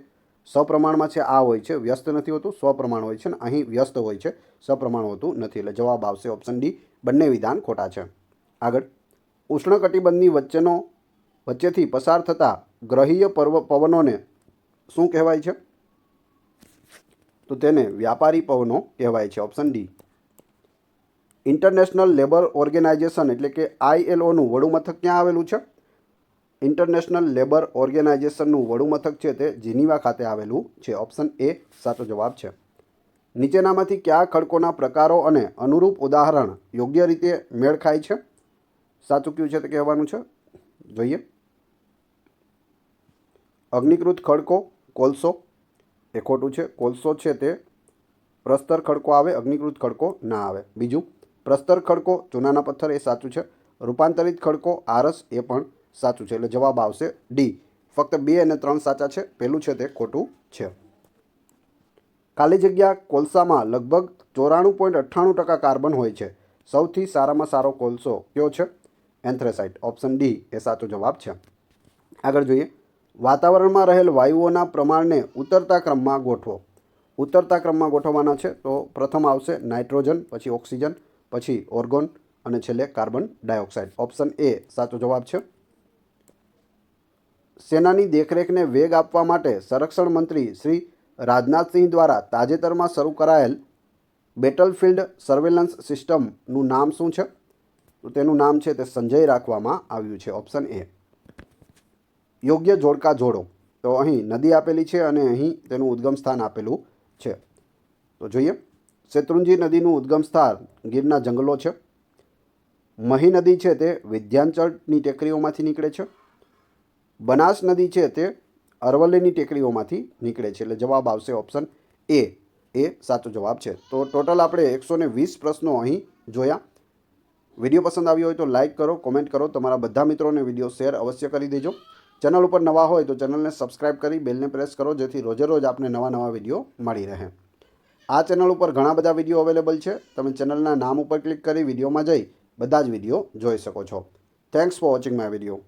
સપ્રમાણમાં છે આ હોય છે, વ્યસ્ત નથી હોતું, સ્વપ્રમાણ હોય છે. ને અહીં વ્યસ્ત હોય છે, સપ્રમાણ હોતું નથી. એટલે જવાબ આવશે ઓપ્શન ડી. બંને વિધાન ખોટા છે. આગળ. ઉષ્ણકટિબંધની વચ્ચેથી પસાર થતા ગ્રહીય પવનોને શું કહેવાય છે? તો તેને વ્યાપારી પવનો કહેવાય છે. Option D. International labour organisation એટલે કે ILOનું વડુમથક ક્યાં આવેલું છે? ઇન્ટરનેશનલ લેબર ઓર્ગેનાઇઝેશનનું વડુમથક છે તે જીનીવા ખાતે આવેલું છે. ઓપ્શન એ સાચો જવાબ છે. નીચેનામાંથી કયા ખડકોના પ્રકારો અને અનુરૂપ ઉદાહરણ યોગ્ય રીતે મેળ ખાય છે? સાચું કયું છે તે કહેવાનું છે, જોઈએ. અગ્નિકૃત ખડકો કોલસો, એ ખોટું છે. કોલસો છે તે પ્રસ્તર ખડકો આવે, અગ્નિકૃત ખડકો ના આવે. બીજું, પ્રસ્તર ખડકો ચૂનાના પથ્થર, એ સાચું છે. રૂપાંતરિત ખડકો આરસ, એ પણ સાચું છે. એટલે જવાબ આવશે ડી. ફક્ત 2 અને 3 સાચા છે. પહેલું છે તે ખોટું છે. ખાલી જગ્યા કોલસામાં લગભગ 94.98% કાર્બન હોય છે. સૌથી સારામાં સારો કોલસો કયો છે? એન્થ્રેસાઇટ. ઓપ્શન ડી એ સાચો જવાબ છે. આગળ જોઈએ, વાતાવરણમાં રહેલ વાયુઓના પ્રમાણને ઉતરતા ક્રમમાં ગોઠવો. ઉતરતા ક્રમમાં ગોઠવવાના છે તો પ્રથમ આવશે નાઇટ્રોજન, પછી ઓક્સિજન, પછી ઓર્ગોન અને છેલ્લે કાર્બન ડાયોક્સાઇડ. ઓપ્શન એ સાચો જવાબ છે. સેનાની દેખરેખને વેગ આપવા માટે સંરક્ષણ મંત્રી શ્રી રાજનાથસિંહ દ્વારા તાજેતરમાં શરૂ કરાયેલ બેટલફિલ્ડ સર્વેલન્સ સિસ્ટમનું નામ શું છે? તો તેનું નામ છે તે સંજય રાખવામાં આવ્યું છે. Option A. યોગ્ય જોડકા જોડો. તો અહીં નદી આપેલી છે અને અહીં તેનું ઉદ્ગમ સ્થાન આપેલું છે. તો જોઈએ, શેત્રુંજી નદીનું ઉદ્ગમ સ્થાન ગીરના જંગલો છે. મહી નદી છે તે વિંધ્યાચલની ટેકરીઓમાંથી નીકળે છે. બનાસ નદી છે તે અરવલ્લીની ટેકરીઓમાંથી નીકળે છે. એટલે જવાબ આવશે ઓપ્શન એ. એ સાચો જવાબ છે. તો ટોટલ આપણે 120 પ્રશ્નો અહીં જોયા. વિડીયો પસંદ આવ્યો હોય તો લાઇક કરો, કોમેન્ટ કરો, તમારા બધા મિત્રોને વિડીયો શેર અવશ્ય કરી દેજો. ચેનલ ઉપર નવા હોય તો ચેનલને સબસ્ક્રાઈબ કરી બેલને પ્રેસ કરો, જેથી રોજે રોજ આપને નવા વિડીયો મળી રહે. આ ચેનલ ઉપર ઘણા બધા વિડીયો અવેલેબલ છે. તમે ચેનલના નામ ઉપર ક્લિક કરી વિડીયોમાં જઈ બધા જ વિડીયો જોઈ શકો છો. Thanks for watching my video.